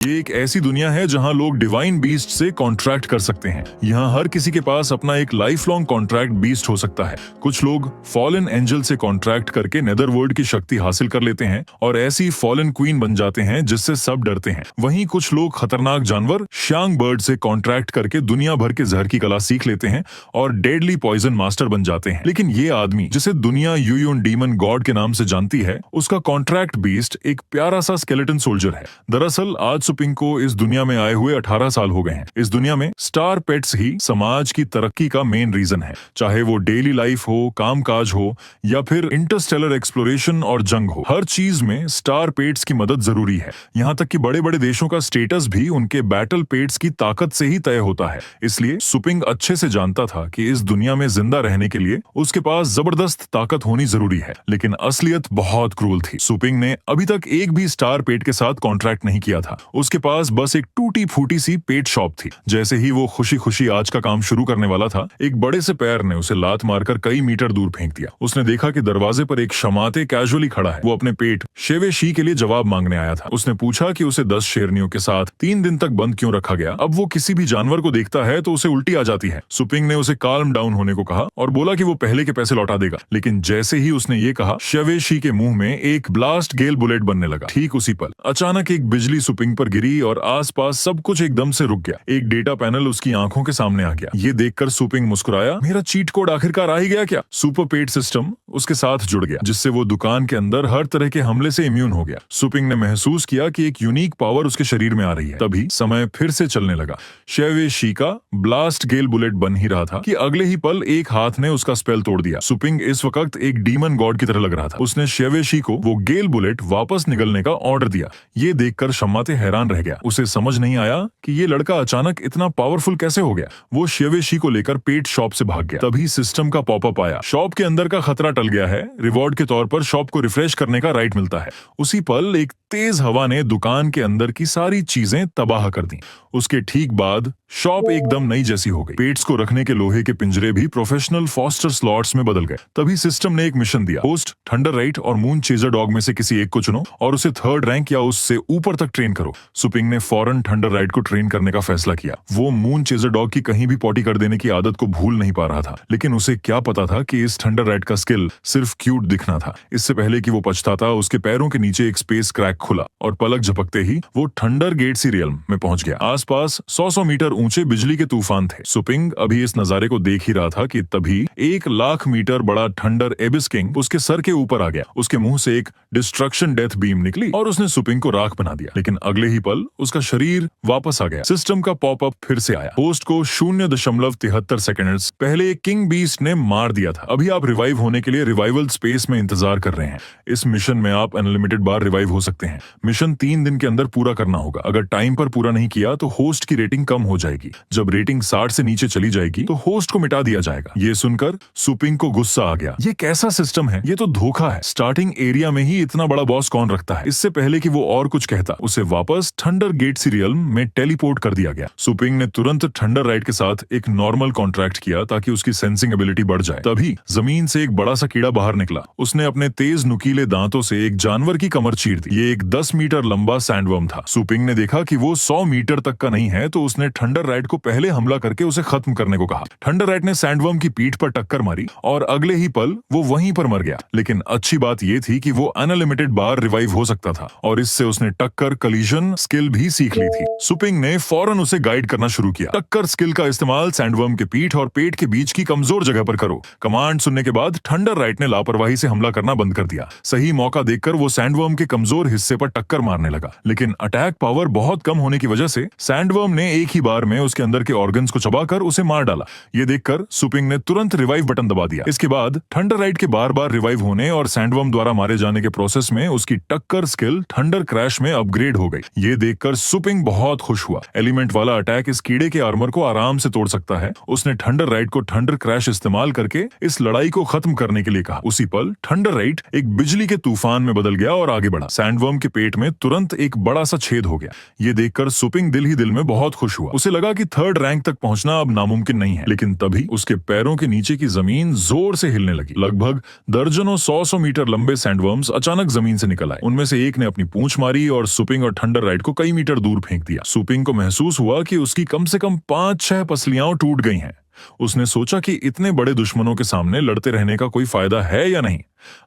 ये एक ऐसी दुनिया है जहां लोग डिवाइन बीस्ट से कॉन्ट्रैक्ट कर सकते हैं। यहाँ हर किसी के पास अपना एक लाइफ लॉन्ग कॉन्ट्रैक्ट बीस्ट हो सकता है। कुछ लोग फॉलन एंजल से कॉन्ट्रैक्ट करके नेदरवर्ल्ड की शक्ति हासिल कर लेते हैं और ऐसी फॉलन क्वीन बन जाते हैं जिससे सब डरते हैं। वहीं कुछ लोग खतरनाक जानवर शांग बर्ड से कॉन्ट्रैक्ट करके दुनिया भर के जहर की कला सीख लेते हैं और डेडली पॉइजन मास्टर बन जाते हैं। लेकिन ये आदमी जिसे दुनिया यूयुन डीमन गॉड के नाम से जानती है, उसका कॉन्ट्रैक्ट बीस्ट एक प्यारा सा स्केलेटन सोल्जर है। दरअसल आज सुपिंग को इस दुनिया में आए हुए 18 साल हो गए हैं। इस दुनिया में स्टार पेट्स ही समाज की तरक्की का मेन रीजन है, चाहे वो डेली लाइफ हो, कामकाज हो या फिर इंटरस्टेलर एक्सप्लोरेशन और जंग हो। हर चीज में स्टार पेट्स की मदद जरूरी है। यहाँ तक कि बड़े बड़े देशों का स्टेटस भी उनके बैटल पेट्स की ताकत से ही तय होता है। इसलिए सुपिंग अच्छे से जानता था कि इस दुनिया में जिंदा रहने के लिए उसके पास जबरदस्त ताकत होनी जरूरी है। लेकिन असलियत बहुत क्रूल थी। सुपिंग ने अभी तक एक भी स्टार पेट के साथ कॉन्ट्रैक्ट नहीं किया था। उसके पास बस एक टूटी फूटी सी पेट शॉप थी। जैसे ही वो खुशी खुशी आज का काम शुरू करने वाला था, एक बड़े से पैर ने उसे लात मारकर कई मीटर दूर फेंक दिया। उसने देखा कि दरवाजे पर एक शमाते कैजुअली खड़ा है। वो अपने पेट शेवे शी के लिए जवाब मांगने आया था। उसने पूछा कि उसे 10 शेरनियों के साथ 3 दिन तक बंद क्यों रखा गया। अब वो किसी भी जानवर को देखता है तो उसे उल्टी आ जाती है। सुपिंग ने उसे काल्म डाउन होने को कहा और बोला कि वो पहले के पैसे लौटा देगा। लेकिन जैसे ही उसने ये कहा, शेवे शी के मुंह में एक ब्लास्ट गेल बुलेट बनने लगा। ठीक उसी पल अचानक एक बिजली सुपिंग पर गिरी और आसपास सब कुछ एकदम से रुक गया। एक डेटा पैनल उसकी आंखों के सामने आ गया। ये देखकर सुपिंग मुस्कुराया। मेरा चीट कोड आखिरकार आ ही गया क्या? सुपर पेट सिस्टम उसके साथ जुड़ गया, जिससे वो दुकान के अंदर हर तरह के हमले से इम्यून हो गया। सुपिंग ने महसूस किया कि एक यूनिक पावर उसके शरीर में आ रही है। तभी समय फिर से चलने लगा। शेवे शी का ब्लास्ट गेल बुलेट बन ही रहा था कि अगले ही पल एक हाथ ने उसका स्पेल तोड़ दिया। सुपिंग इस वक्त एक डीमन गॉड की तरह लग रहा था। उसने शेवे शी को वो गेल बुलेट वापस निगलने का ऑर्डर दिया। ये देखकर शम्माते हैरान रह गया। उसे समझ नहीं आया कि ये लड़का अचानक इतना पावरफुल कैसे हो गया। वो शेवेशी को लेकर पेट शॉप से भाग गया। तभी सिस्टम का पॉपअप आया। शॉप के अंदर का खतरा टल गया है। रिवॉर्ड के तौर पर शॉप को रिफ्रेश करने का राइट मिलता है। उसी पल एक तेज हवा ने दुकान के अंदर की सारी चीजें तबाह कर दी। उसके ठीक बाद शॉप एकदम नई जैसी हो गई। पेट्स को रखने के लोहे के पिंजरे भी प्रोफेशनल फॉस्टर स्लॉट्स में बदल गए। तभी सिस्टम ने एक मिशन दिया। होस्ट, थंडर राइट और मून चेजर डॉग में से किसी एक को चुनो और उसे 3rd रैंक या उससे ऊपर तक ट्रेन करो। सुपिंग ने फौरन थंडर राइट को ट्रेन करने का फैसला किया। वो मून चेजर डॉग की कहीं भी पॉटी कर देने की आदत को भूल नहीं पा रहा था। लेकिन उसे क्या पता था कि इस थंडर राइट का स्किल सिर्फ क्यूट दिखना था। इससे पहले कि वो पछताता, उसके पैरों के नीचे एक स्पेस क्रैक खुला और पलक झपकते ही वो थंडर गेट सी रियल्म में पहुंच गया। आसपास 100 मीटर ऊंचे बिजली के तूफान थे। सुपिंग अभी इस नजारे को देख ही रहा था कि तभी 1,00,000 मीटर बड़ा थंडर एबिस किंग उसके सर के ऊपर आ गया। उसके मुंह से एक डिस्ट्रक्शन डेथ बीम निकली और उसने सुपिंग को राख बना दिया। लेकिन अगले ही पल उसका शरीर वापस आ गया। सिस्टम का पॉपअप फिर से आया। होस्ट को 0.73 सेकेंड्स पहले किंग बीस्ट ने मार दिया था। अभी आप रिवाइव होने के लिए रिवाइवल स्पेस में इंतजार कर रहे हैं। इस मिशन में आप अनलिमिटेड बार रिवाइव हो सकते हैं। मिशन 3 दिन के अंदर पूरा करना होगा। अगर टाइम पर पूरा नहीं किया तो होस्ट की रेटिंग कम हो जाएगी। जब रेटिंग 60 से नीचे चली जाएगी तो होस्ट को मिटा दिया जाएगा। ये सुनकर सुपिंग को गुस्सा आ गया। ये कैसा सिस्टम है? ये तो धोखा है। स्टार्टिंग एरिया में ही इतना बड़ा बॉस कौन रखता है? इससे पहले कि वो और कुछ कहता, उसे वापस थंडर गेट सी रियल्म में टेलीपोर्ट कर दिया गया। सुपिंग ने तुरंत थंडर राइट के साथ एक नॉर्मल कॉन्ट्रैक्ट किया ताकि उसकी सेंसिंग एबिलिटी बढ़ जाए। तभी जमीन से एक बड़ा सा कीड़ा बाहर निकला। उसने अपने तेज नुकीले दांतों से एक जानवर की कमर चीर दी। ये एक 10 मीटर लंबा सैंडवर्म था। सुपिंग ने देखा कि वो 100 मीटर तक का नहीं है तो उसने थंडर राइट को पहले हमला करके उसे खत्म करने को कहा। थंडर राइट ने सैंडवर्म की पीठ पर टक्कर मारी और अगले ही पल वो वहीं पर मर गया। लेकिन अच्छी बात ये थी कि वो अनलिमिटेड बार रिवाइव हो सकता था और इससे उसने टक्कर कलीजन स्किल भी सीख ली थी। सुपिंग ने फौरन उसे गाइड करना शुरू किया। टक्कर स्किल का इस्तेमाल सैंडवर्म के पीठ और पेट के बीच की कमजोर जगह पर करो। कमांड सुनने के बाद थंडर राइट ने लापरवाही से हमला करना बंद कर दिया। सही मौका देखकर वो सैंडवर्म के कमजोर हिस्से पर टक्कर मारने लगा। लेकिन अटैक पावर बहुत कम होने की वजह से सैंडवर्म ने एक ही बार में उसके अंदर के ऑर्गन्स को चबाकर उसे मार डाला। ये देखकर सुपिंग ने तुरंत रिवाइव बटन दबा दिया। इसके बाद थंडर राइट के बार बार रिवाइव होने और सैंडवर्म द्वारा मारे जाने के प्रोसेस में उसकी टक्कर स्किल थंडर क्रैश में अपग्रेड हो गई। ये देखकर सुपिंग बहुत खुश हुआ। एलिमेंट वाला अटैक इस कीड़े के आर्मर को आराम से तोड़ सकता है। उसने थंडर राइट को थंडर क्रैश इस्तेमाल करके इस लड़ाई को खत्म करने के लिए कहा। उसी पल थंडर राइट एक बिजली के तूफान में बदल गया और आगे बढ़ा। सैंडवर्म के पेट में तुरंत एक बड़ा सा छेद हो गया। ये देखकर सुपिंग दिल ही दिल में बहुत खुश हुआ। उसे लगा कि 3rd रैंक तक पहुंचना अब नामुमकिन नहीं है। लेकिन तभी उसके पैरों के नीचे की जमीन जोर से हिलने लगी। लगभग दर्जनों 100 मीटर लंबे सैंडवर्म्स अचानक जमीन से निकल आए। उनमें से एक ने अपनी पूंछ मारी और सुपिंग और थंडर राइट राइट को कई मीटर दूर फेंक दिया। सुपिंग को महसूस हुआ कि उसकी कम से कम 5-6 पसलियां टूट गई हैं। उसने सोचा कि इतने बड़े दुश्मनों के सामने लड़ते रहने का कोई फायदा है या नहीं।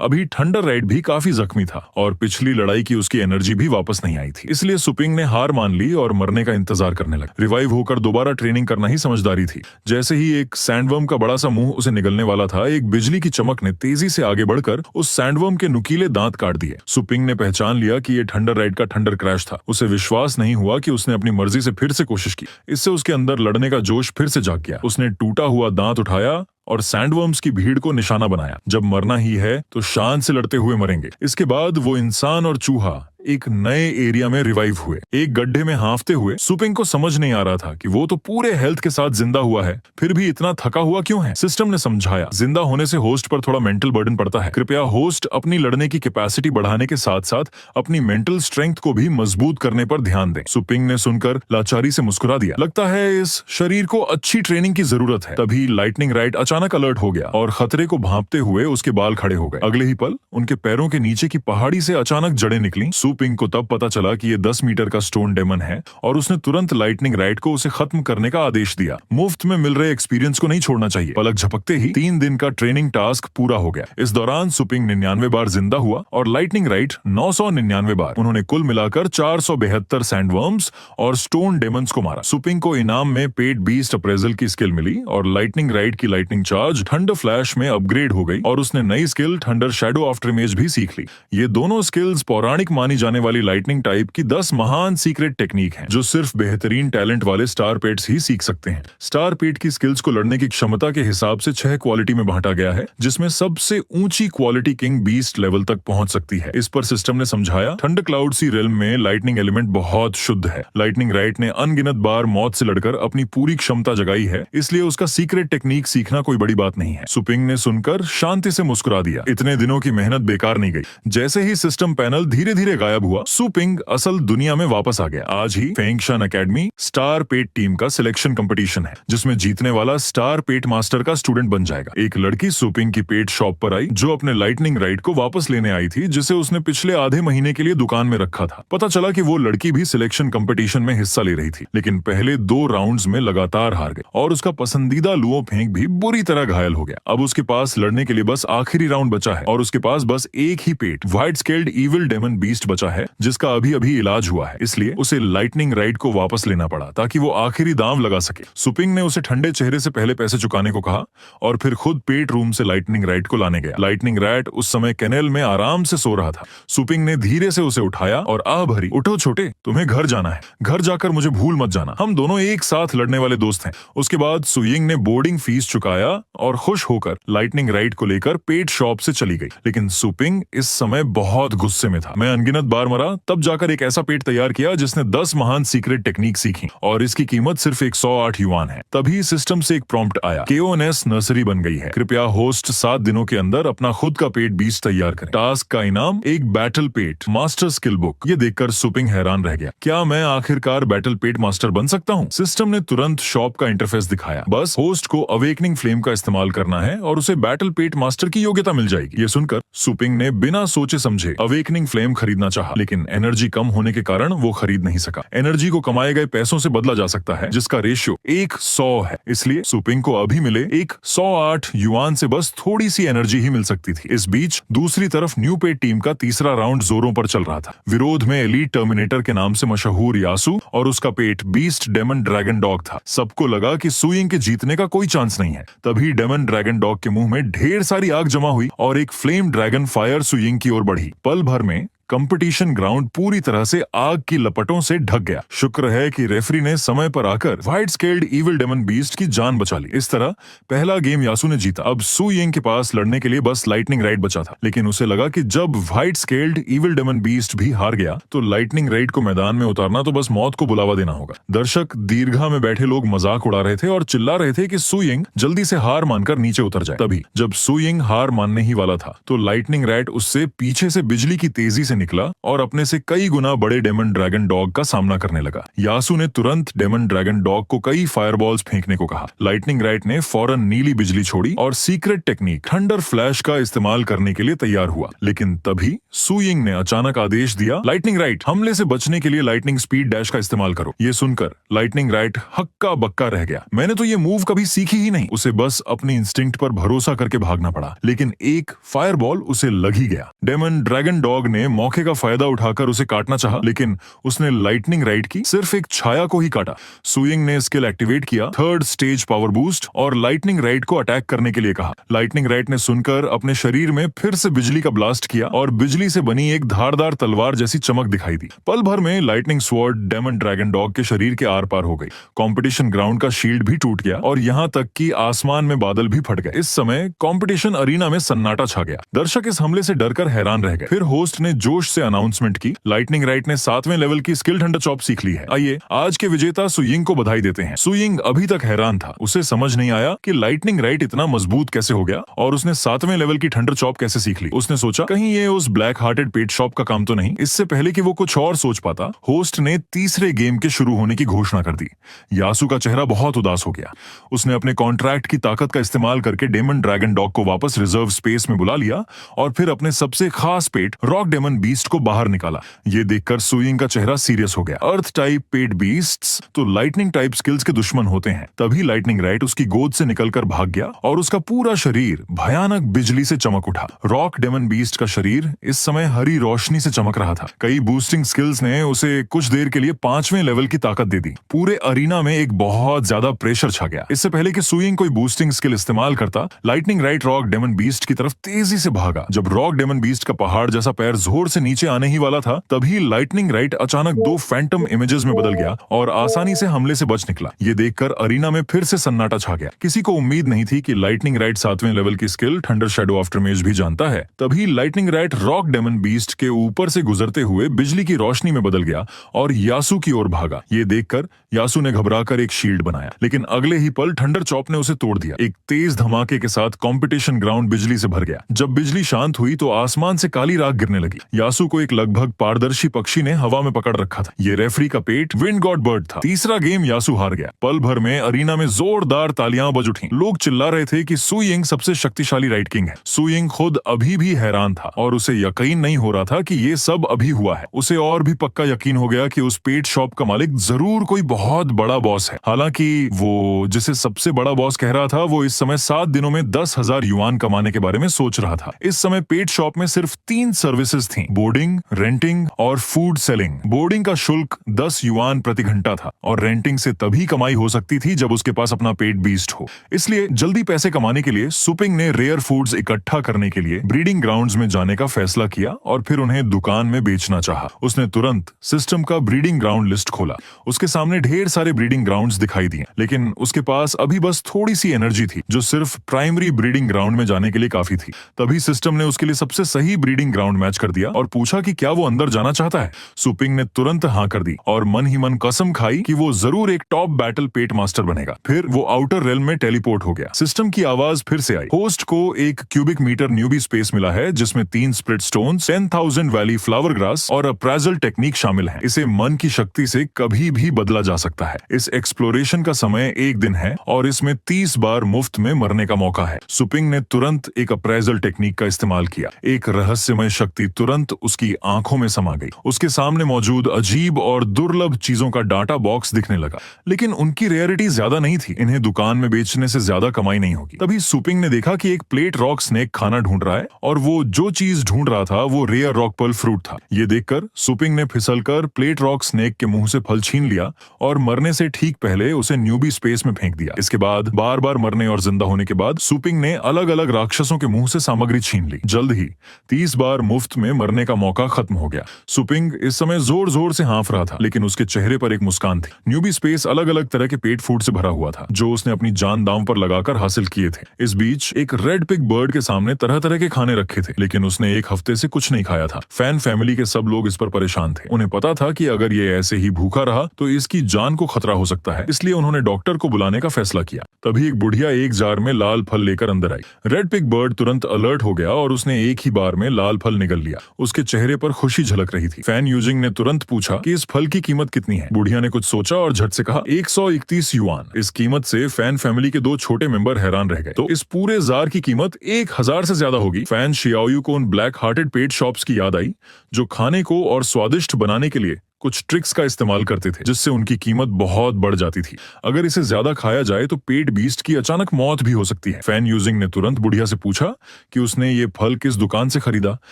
अभी थंडर राइट भी काफी जख्मी था और पिछली लड़ाई की उसकी एनर्जी भी वापस नहीं आई थी। इसलिए सुपिंग ने हार मान ली और मरने का इंतजार करने लगा। रिवाइव होकर दोबारा ट्रेनिंग करना ही समझदारी थी। जैसे ही एक सैंडवर्म का बड़ा सा मुंह उसे निगलने वाला था, एक बिजली की चमक ने तेजी से आगे बढ़कर उस सैंडवर्म के नुकीले दांत काट दिए। सुपिंग ने पहचान लिया कि यह थंडर राइट का थंडर क्रैश था। उसे विश्वास नहीं हुआ कि उसने अपनी मर्जी से फिर से कोशिश की। इससे उसके अंदर लड़ने का जोश फिर से जाग गया। उसने टूटा हुआ दांत उठाया और सैंडवर्म्स की भीड़ को निशाना बनाया। जब मरना ही है तो शान से लड़ते हुए मरेंगे। इसके बाद वो इंसान और चूहा एक नए एरिया में रिवाइव हुए। एक गड्ढे में हांफते हुए सुपिंग को समझ नहीं आ रहा था कि वो तो पूरे हेल्थ के साथ जिंदा हुआ है, फिर भी इतना थका हुआ क्यों है। सिस्टम ने समझाया, जिंदा होने से होस्ट पर थोड़ा मेंटल बर्डन पड़ता है। कृपया होस्ट अपनी लड़ने की कैपेसिटी बढ़ाने के साथ साथ अपनी मेंटल स्ट्रेंथ को भी मजबूत करने पर ध्यान दें। सुपिंग ने सुनकर लाचारी से मुस्कुरा दिया। लगता है इस शरीर को अच्छी ट्रेनिंग की जरूरत है। तभी लाइटनिंग राइट अचानक अलर्ट हो गया और खतरे को भांपते हुए उसके बाल खड़े हो गए। अगले ही पल उनके पैरों के नीचे की पहाड़ी से अचानक जड़ें निकली। सुपिंग को तब पता चला कि ये 10 मीटर का स्टोन डेमन है और उसने तुरंत लाइटनिंग राइट को उसे खत्म करने का आदेश दिया। मुफ्त में मिल रहे एक्सपीरियंस को नहीं छोड़ना चाहिए। पलक झपकते ही 3 दिन का ट्रेनिंग टास्क पूरा हो गया। इस दौरान सुपिंग 99 बार जिंदा हुआ और लाइटनिंग राइट 999 बार। उन्होंने कुल मिलाकर 472 सैंडवर्म्स और स्टोन डेमन्स को मारा। सुपिंग को इनाम में पेट बीस्ट अप्रेजल की स्किल मिली और लाइटनिंग राइट की लाइटनिंग चार्ज थंडर फ्लैश में अपग्रेड हो गई और उसने नई skill thunder shadow after image भी सीख ली। ये दोनों स्किल्स पौराणिक मानी जाने वाली लाइटनिंग टाइप की 10 महान सीक्रेट टेक्निक हैं, जो सिर्फ बेहतरीन टैलेंट वाले स्टार पेट्स ही सीख सकते हैं। स्टार पेट की स्किल्स को लड़ने की क्षमता के हिसाब से 6 क्वालिटी में बांटा गया है, जिसमें सबसे ऊंची क्वालिटी किंग बीस्ट लेवल तक पहुंच सकती है। इस पर सिस्टम ने समझाया, थंडर क्लाउड सी रेल्म में लाइटनिंग एलिमेंट बहुत शुद्ध है। लाइटनिंग राइट ने अनगिनत बार मौत से लड़कर अपनी पूरी क्षमता जगाई है, इसलिए उसका सीक्रेट टेक्निक सीखना कोई बड़ी बात नहीं है। सुपिंग ने सुनकर शांति से मुस्कुरा दिया। इतने दिनों की मेहनत बेकार नहीं गई। जैसे ही सिस्टम पैनल धीरे धीरे गायब हुआ, सुपिंग असल दुनिया में वापस आ गया। आज ही फेंगशान एकेडमी स्टार पेट टीम का सिलेक्शन कंपटीशन है, जिसमें जीतने वाला स्टार पेट मास्टर का स्टूडेंट बन जाएगा। एक लड़की सुपिंग की पेट शॉप पर आई, जो अपने लाइटनिंग राइट को वापस लेने आई थी, जिसे उसने पिछले आधे महीने के लिए दुकान में रखा था। पता चला कि वो लड़की भी सिलेक्शन कंपटीशन में हिस्सा ले रही थी, लेकिन पहले 2 राउंड्स में लगातार हार गई और उसका पसंदीदा लुओ फेंक भी बुरी तरह घायल हो गया। अब उसके पास लड़ने के लिए बस आखिरी राउंड बचा है और उसके पास बस एक ही pet white scaled evil demon beast बचा है, जिसका अभी अभी इलाज हुआ है। इसलिए उसे लाइटनिंग राइट को वापस लेना पड़ा ताकि वो आखिरी दांव लगा सके। सुपिंग ने उसे ठंडे चेहरे से पहले पैसे चुकाने को कहा और फिर खुद पेट रूम से लाइटनिंग राइट को लाने गया। लाइटनिंग राइट उस समय कैनेल में आराम से सो रहा था। सुपिंग ने धीरे से उसे उठाया और आ भरी, उठो छोटे, तुम्हें घर जाना है। घर जाकर मुझे भूल मत जाना। हम दोनों एक साथ लड़ने वाले दोस्त हैं। उसके बाद सुयिंग ने बोर्डिंग फीस चुकाया और खुश होकर लाइटनिंग राइट को लेकर पेट शॉप से चली गई। लेकिन सुपिंग इस समय बहुत गुस्से में था। मैं अनगिनत बार मरा, तब जाकर एक ऐसा पेट तैयार किया जिसने 10 महान सीक्रेट टेक्निक सीखी और इसकी कीमत सिर्फ 108 युआन है। तभी सिस्टम से एक प्रॉम्प्ट आया, KONS नर्सरी बन गई है। कृपया होस्ट 7 दिनों के अंदर अपना खुद का पेट बीस्ट तैयार करें। टास्क का इनाम एक बैटल पेट मास्टर स्किल बुक। ये देखकर सुपिंग हैरान रह गया। क्या मैं आखिरकार बैटल पेट मास्टर बन सकता हूँ? सिस्टम ने तुरंत शॉप का इंटरफेस दिखाया। बस होस्ट को अवेकनिंग फ्लेम का इस्तेमाल करना है और उसे बैटल पेट मास्टर की योग्यता मिल जाएगी। ये सुनकर सुपिंग ने बिना सोचे समझे अवेकनिंग फ्लेम खरीदना चाहा, लेकिन एनर्जी कम होने के कारण वो खरीद नहीं सका। एनर्जी को कमाए गए पैसों से बदला जा सकता है, जिसका रेशियो 100 है। इसलिए सुपिंग को अभी मिले 108 युआन से बस थोड़ी सी एनर्जी ही मिल सकती थी। इस बीच दूसरी तरफ न्यू पेट टीम का तीसरा राउंड जोरों पर चल रहा था। विरोध में एलीट टर्मिनेटर के नाम से मशहूर यासु और उसका पेट बीस्ट डेमन ड्रैगन डॉग था। सबको लगा कि सुयिंग के जीतने का कोई चांस नहीं है। तभी डेमन ड्रैगन डॉग के मुंह में ढेर सारी आग जमा हुई और एक फ्लेम ड्रैगन फायर सुयिंग की ओर बढ़ी। पल भर में कंपटीशन ग्राउंड पूरी तरह से आग की लपटों से ढक गया। शुक्र है कि रेफरी ने समय पर आकर white scaled evil demon beast की जान बचा ली। इस तरह पहला गेम यासु ने जीता। अब सुयिंग के पास लड़ने के लिए बस लाइटनिंग राइट बचा था, लेकिन उसे लगा कि जब white scaled evil demon beast भी हार गया तो लाइटनिंग राइट को मैदान में उतारना तो बस मौत को बुलावा देना होगा। दर्शक दीर्घा में बैठे लोग मजाक उड़ा रहे थे और चिल्ला रहे थे कि सुयिंग जल्दी से हार मानकर नीचे उतर जाए। तभी जब सुयिंग हार मानने ही वाला था तो लाइटनिंग राइट उससे पीछे से बिजली की तेजी से निकला और अपने से कई गुना बड़े डेमन ड्रैगन डॉग का सामना करने लगा। यासु ने तुरंत डेमन ड्रैगन डॉग को कई फायरबॉल्स फेंकने को कहा। लाइटनिंग राइट ने फौरन नीली बिजली छोड़ी और सीक्रेट टेक्निक थंडर फ्लैश का इस्तेमाल करने के लिए तैयार हुआ। लेकिन तभी सु यिंग ने अचानक आदेश दिया, लाइटनिंग राइट, हमले से बचने के लिए लाइटनिंग स्पीड डैश का इस्तेमाल करो। ये सुनकर लाइटनिंग राइट हक्का बक्का रह गया। मैंने तो ये मूव कभी सीखी ही नहीं। उसे बस अपनी इंस्टिंक्ट पर भरोसा करके भागना पड़ा, लेकिन एक फायरबॉल उसे लग ही गया। डेमन ड्रैगन डॉग ने मौके का फायदा उठाकर उसे काटना चाहा, लेकिन उसने लाइटनिंग राइट की सिर्फ एक छाया को ही काटा। सु यिंग ने स्किल एक्टिवेट किया, थर्ड स्टेज पावर बूस्ट, और लाइटनिंग राइट को अटैक करने के लिए कहा। लाइटनिंग राइट ने सुनकर अपने शरीर में फिर से बिजली का ब्लास्ट किया और बिजली से बनी एक धारदार तलवार जैसी चमक दिखाई दी। पल भर में lightning sword demon dragon dog के शरीर के आर पार हो गई। कंपटीशन ग्राउंड का शील्ड भी टूट गया और यहाँ तक कि आसमान में बादल भी फट गए। इस समय कंपटीशन अरीना में सन्नाटा छा गया। दर्शक इस हमले से डरकर हैरान रह गए। फिर होस्ट ने जोश से अनाउंसमेंट की, लाइटनिंग राइट ने 7वें लेवल की स्किल थंडर चॉप सीख ली है। आइए आज के विजेता सु यिंग को बधाई देते हैं। सु यिंग अभी तक हैरान था। उसे समझ नहीं आया कि लाइटनिंग राइट इतना मजबूत कैसे हो गया और उसने 7वें लेवल की थंडर चॉप कैसे सीख ली। उसने सोचा कहीं ये उस ब्लैक हार्टेड पेट शॉप का काम तो नहीं। इससे पहले कि वो कुछ और सोच पाता, होस्ट ने तीसरे गेम के शुरू होने की घोषणा कर दी। यासु का चेहरा बहुत उदास हो गया। उसने अपने कॉन्ट्रैक्ट की ताकत का इस्तेमाल करके डेमन ड्रैगन डॉग को वापस रिजर्व स्पेस में बुला लिया और फिर अपने सबसे खास पेट रॉक डेमन बीस्ट को बाहर निकाला। ये देखकर सु यिंग का चेहरा सीरियस हो गया। अर्थ टाइप पेट बीस्ट्स तो लाइटनिंग टाइप स्किल्स के दुश्मन होते हैं। तभी लाइटनिंग राइट उसकी गोद से निकलकर भाग गया और उसका पूरा शरीर भयानक बिजली से चमक उठा। रॉक डेमन बीस्ट का शरीर इस समय हरी रोशनी से चमक रहा था। कई बूस्टिंग स्किल्स ने उसे कुछ देर के लिए 5वें लेवल की ताकत दे दी। पूरे अरीना में एक बहुत ज्यादा प्रेशर छा गया। इससे पहले कि सु यिंग कोई बूस्टिंग स्किल इस्तेमाल करता, lightning right rock demon beast की तरफ तेजी से भागा। जब रॉक डेमन बीस्ट का पहाड़ जैसा पैर जोर से नीचे आने ही वाला था, तभी लाइटनिंग राइट अचानक 2 फैंटम इमेजेस में बदल गया और आसानी से हमले से बच निकला। ये देखकर अरीना में फिर से सन्नाटा छा गया। किसी को उम्मीद नहीं थी कि लाइटनिंग राइट 7वें लेवल की स्किल थंडर शैडो आफ्टरमेज भी जानता है। तभी lightning right rock demon beast के ऊपर से गुजरते हुए बिजली की रोशनी में बदल गया और यासु की ओर भागा। ये देखकर यासु ने घबराकर एक शील्ड बनाया, लेकिन अगले ही पल थंडर चॉप ने उसे तोड़ दिया। एक तेज धमाके के साथ कंपटीशन ग्राउंड बिजली से भर गया। जब बिजली शांत हुई तो आसमान से काली राख गिरने लगी। यासु को एक लगभग पारदर्शी पक्षी ने हवा में पकड़ रखा था। ये रेफरी का पेट विंड गॉड बर्ड था। तीसरा गेम यासु हार गया। पल भर में अरीना में जोरदार तालियां बज उठी। लोग चिल्ला रहे थे कि सु यिंग सबसे शक्तिशाली राइट किंग है। सु यिंग खुद अभी भी हैरान था और उसे यकीन नहीं हो रहा था कि ये सब अभी हुआ है। उसे और भी पक्का यकीन हो गया कि उस पेट शॉप का मालिक जरूर कोई बहुत बड़ा बॉस है। हालांकि वो जिसे सबसे बड़ा बॉस कह रहा था, वो इस समय 7 दिनों में 10,000 युआन कमाने के बारे में सोच रहा था। इस समय पेट शॉप में सिर्फ 3 सर्विसेज थी, बोर्डिंग, रेंटिंग और फूड सेलिंग। बोर्डिंग का शुल्क 10 युआन प्रति घंटा था और रेंटिंग से तभी कमाई हो सकती थी जब उसके पास अपना पेट बीस्ट हो। इसलिए जल्दी पैसे कमाने के लिए सुपिंग ने रेयर फूड्स इकट्ठा करने के लिए ब्रीडिंग ग्राउंड्स में जाने का फैसला किया और फिर उन्हें दुकान में बेचना चाहा। उसने तुरंत सिस्टम का ब्रीडिंग ग्राउंड लिस्ट खोला। उसके सामने ढेर सारे ब्रीडिंग ग्राउंड्स दिखाई दिए, लेकिन उसके पास अभी बस थोड़ी सी एनर्जी थी जो सिर्फ प्राइमरी ब्रीडिंग ग्राउंड में जाने के लिए काफी थी। तभी सिस्टम ने उसके लिए सबसे सही ब्रीडिंग ग्राउंड मैच कर दिया और पूछा कि क्या वो अंदर जाना चाहता है। सुपिंग ने तुरंत हाँ कर दी और मन ही मन कसम खाई कि वो जरूर एक टॉप बैटल पेट मास्टर बनेगा। फिर वो आउटर रेल में टेलीपोर्ट हो गया। सिस्टम की आवाज फिर से आई, होस्ट को एक क्यूबिक मीटर न्यूबी स्पेस मिला है जिसमें 3 split stone, 10,000 valley flower grass और अप्रेजल टेक्निक शामिल है। इसे मन की शक्ति से कभी भी बदला जा सकता है। इस एक्सप्लोरेशन का समय 1 दिन है और इसमें 30 बार मुफ्त में मरने का मौका है। सुपिंग ने तुरंत एक अप्रेजल टेक्निक का इस्तेमाल किया। एक रहस्यमय शक्ति तुरंत उसकी आंखों में समा गई। उसके सामने मौजूद अजीब और दुर्लभ चीजों का डाटा बॉक्स दिखने लगा, लेकिन उनकी रेयरिटी ज्यादा नहीं थी। इन्हें दुकान में बेचने से ज्यादा कमाई नहीं होगी। तभी सुपिंग ने देखा कि एक प्लेट रॉक स्नेक खाना ढूंढ रहा है और वो जो चीज ढूंढ रहा था वो रेयर रॉक पर्ल फ्रूट था। ये देखकर सुपिंग ने फिसलकर प्लेट रॉक स्नेक के मुंह से फल छीन लिया और मरने से ठीक पहले उसे न्यूबी स्पेस में फेंक दिया। इसके बाद बार बार मरने और जिंदा होने के बाद सुपिंग ने अलग अलग राक्षसों के मुंह से सामग्री छीन ली। जल्द ही 30 बार मुफ्त में मरने का मौका खत्म हो गया। सुपिंग इस समय जोर जोर से हाँफ रहा था, लेकिन उसके चेहरे पर एक मुस्कान थी। न्यूबी स्पेस अलग अलग तरह के पेट फूड से भरा हुआ था जो उसने अपनी जान दांव पर लगाकर हासिल किए थे। इस बीच एक रेड पिग बर्ड के सामने तरह तरह के खाने रखे थे, लेकिन उसने 1 हफ्ते से कुछ नहीं खाया था। फैन फैमिली के सब लोग इस पर परेशान थे। उन्हें पता था कि अगर ये ऐसे ही भूखा रहा तो इसकी जान को खतरा हो सकता है, इसलिए उन्होंने डॉक्टर को बुलाने का फैसला किया। तभी एक बुढ़िया एक जार में लाल फल लेकर अंदर आई। रेड पिग बर्ड तुरंत अलर्ट हो गया और उसने एक ही बार में लाल फल निगल लिया। उसके चेहरे पर खुशी झलक रही थी। फैन यूजिंग ने तुरंत पूछा कि इस फल की कीमत कितनी है। बुढ़िया ने कुछ सोचा और झट से कहा 131 युआन। इस कीमत से फैन फैमिली के 2 छोटे मेंबर हैरान रह गए। तो इस पूरे जार की कीमत 1000 से ज्यादा होगी। फैन शियाओयू को उन ब्लैक हार्टेड पेट शॉप्स की याद आई जो खाने को और स्वादिष्ट बनाने के लिए कुछ ट्रिक्स का इस्तेमाल करते थे, जिससे उनकी कीमत बहुत बढ़ जाती थी। अगर इसे ज्यादा खाया जाए तो पेट बीस्ट की अचानक मौत भी हो सकती है। फैन यूजिंग ने तुरंत बुढ़िया से पूछा कि उसने ये फल किस दुकान से खरीदा,